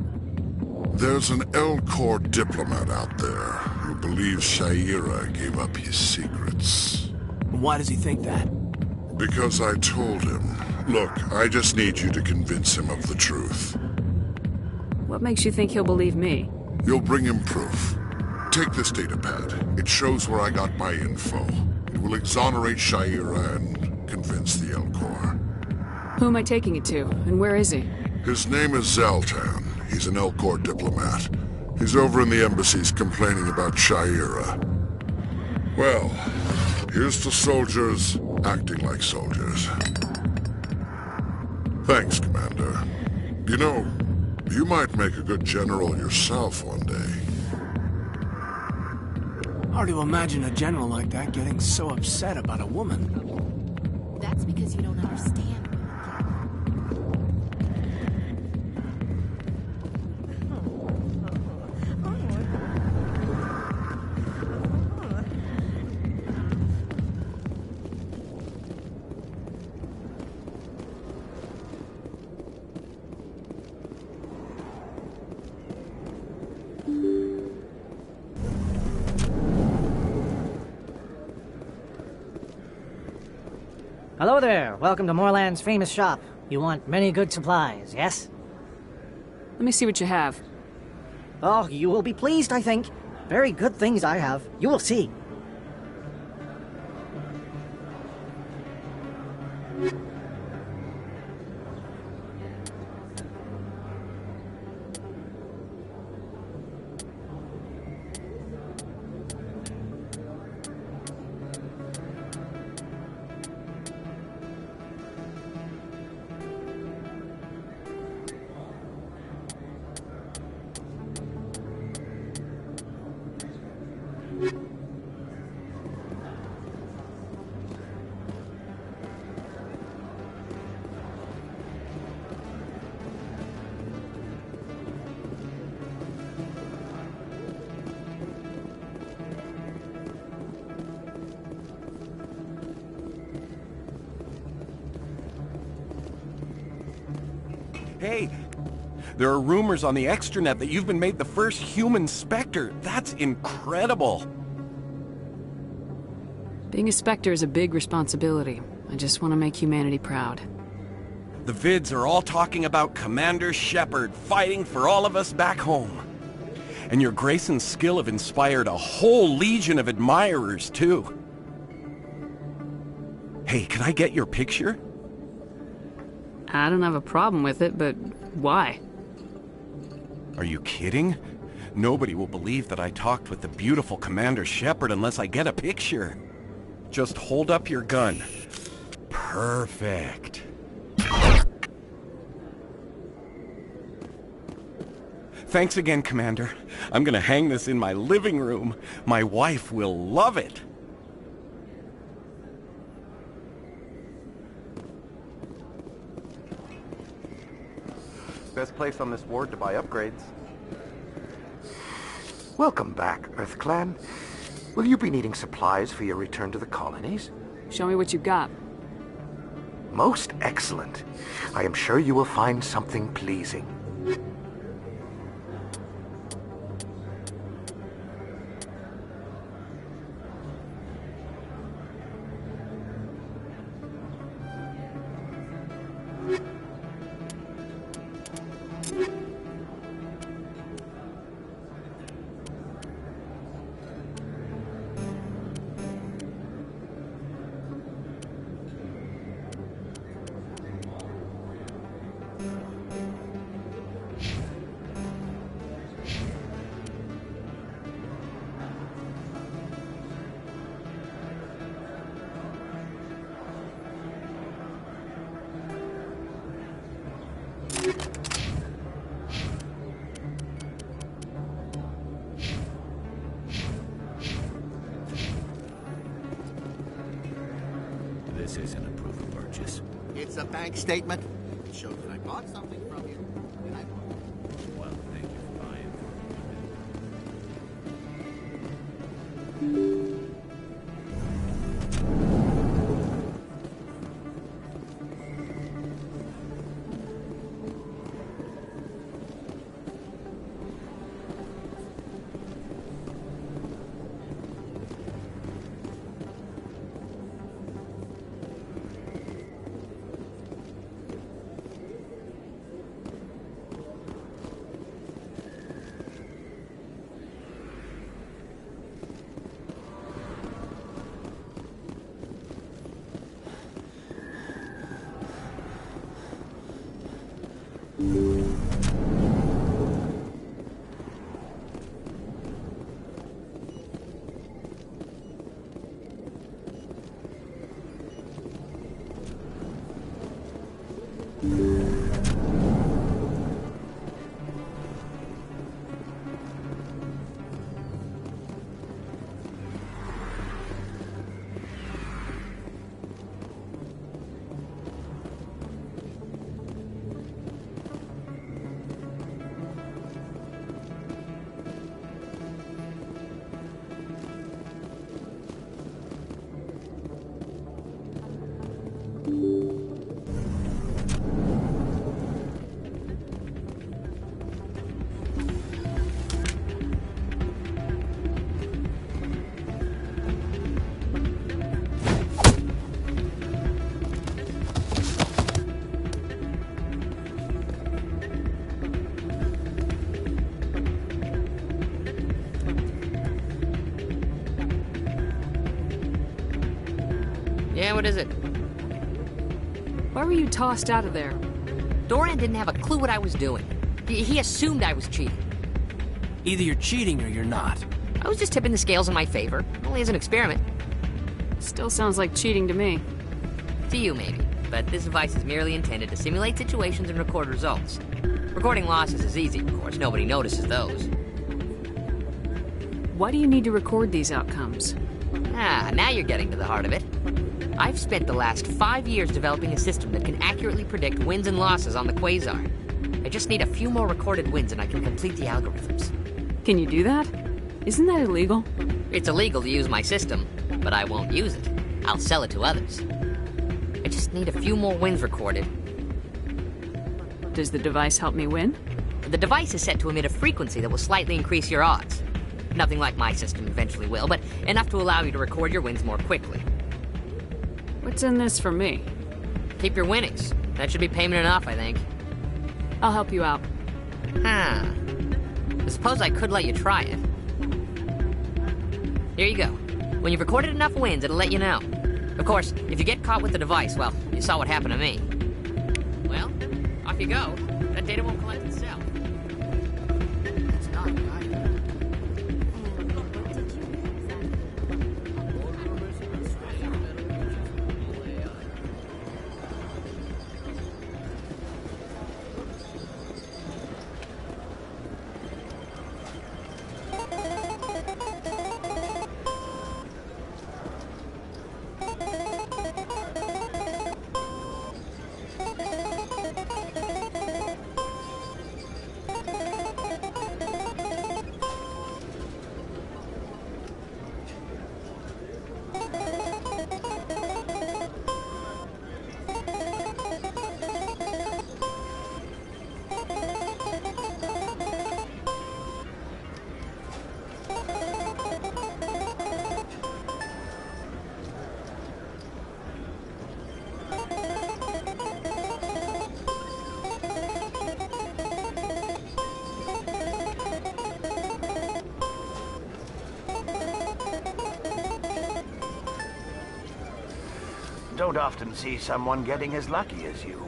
There's an L-Corps diplomat out there who believes Shaira gave up his secrets. Why does he think that? Because I told him. Look, I just need you to convince him of the truth. What makes you think he'll believe me? You'll bring him proof. Take this datapad. It shows where I got my info. It will exonerate Shaira and convince the L-Corps. Who am I taking it to, and where is he? His name is Zaltan. He's an L-Corps diplomat. He's over in the embassies complaining about Shaira. Well, here's to soldiers acting like soldiers. Thanks, Commander. You know, you might make a good general yourself one day. Hard to imagine a general like that getting so upset about a woman. That's because you don't understand. Hello there. Welcome to Moorland's famous shop. You want many good supplies, yes? Let me see what you have. Oh, you will be pleased, I think. Very good things I have. You will see. Hey, there are rumors on the extranet that you've been made the first human Spectre. That's incredible. Being a Spectre is a big responsibility. I just want to make humanity proud. The vids are all talking about Commander Shepard fighting for all of us back home. And your grace and skill have inspired a whole legion of admirers, too. Hey, can I get your picture? I don't have a problem with it, but why? Are you kidding? Nobody will believe that I talked with the beautiful Commander Shepard unless I get a picture. Just hold up your gun. Perfect. Thanks again, Commander. I'm gonna hang this in my living room. My wife will love it. Best place on this ward to buy upgrades. Welcome back, EarthClan. Will you be needing supplies for your return to the colonies? Show me what you've got. Most excellent. I am sure you will find something pleasing. This isn't a proof of purchase. It's a bank statement. It shows that I bought something from you. And I bought... Well, thank you for buying. Yeah, what is it? Why were you tossed out of there? Doran didn't have a clue what I was doing. He assumed I was cheating. Either you're cheating or you're not. I was just tipping the scales in my favor, only as an experiment. Still sounds like cheating to me. To you, maybe. But this device is merely intended to simulate situations and record results. Recording losses is easy, of course. Nobody notices those. Why do you need to record these outcomes? Ah, now you're getting to the heart of it. I've spent the last 5 years developing a system that can accurately predict wins and losses on the Quasar. I just need a few more recorded wins and I can complete the algorithms. Can you do that? Isn't that illegal? It's illegal to use my system, but I won't use it. I'll sell it to others. I just need a few more wins recorded. Does the device help me win? The device is set to emit a frequency that will slightly increase your odds. Nothing like my system eventually will, but enough to allow you to record your wins more quickly. What's in this for me? Keep your winnings. That should be payment enough, I think. I'll help you out. I suppose I could let you try it. Here you go. When you've recorded enough wins, it'll let you know. Of course, if you get caught with the device, well, you saw what happened to me. Well, off you go. That data won't collect itself. That's not right. Don't often see someone getting as lucky as you.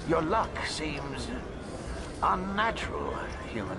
Your luck seems unnatural, human.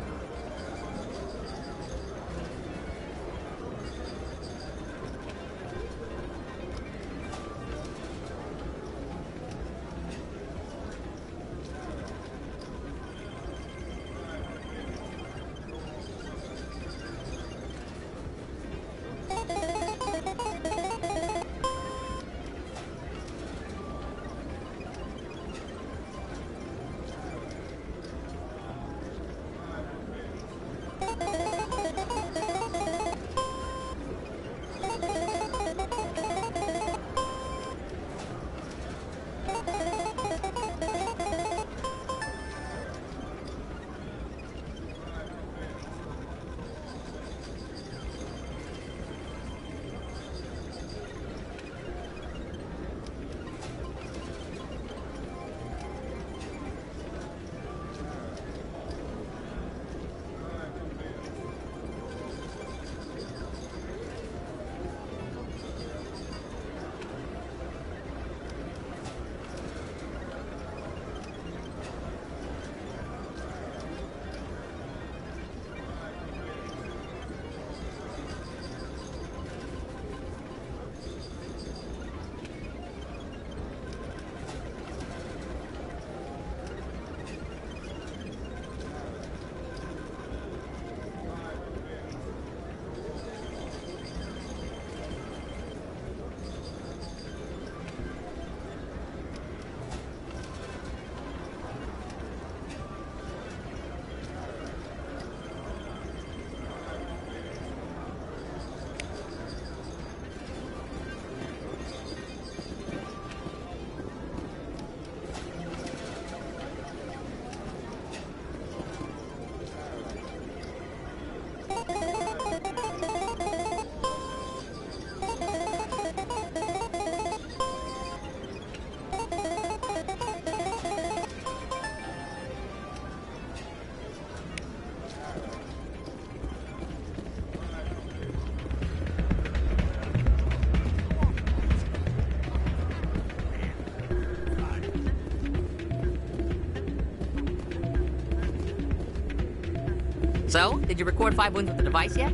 So, did you record 5 wins with the device yet?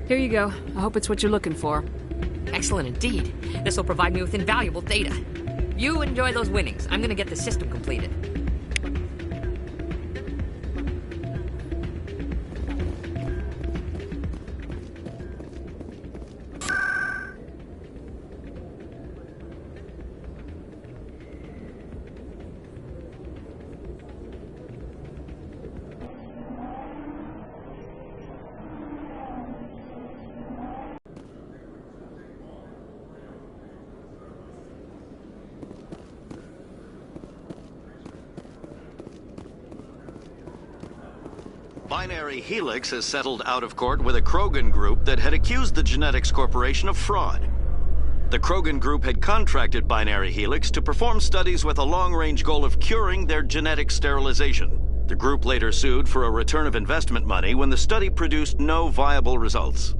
Here you go. I hope it's what you're looking for. Excellent indeed. This will provide me with invaluable data. You enjoy those winnings. I'm gonna get the system completed. Binary Helix has settled out of court with a Krogan group that had accused the Genetics Corporation of fraud. The Krogan group had contracted Binary Helix to perform studies with a long-range goal of curing their genetic sterilization. The group later sued for a return of investment money when the study produced no viable results.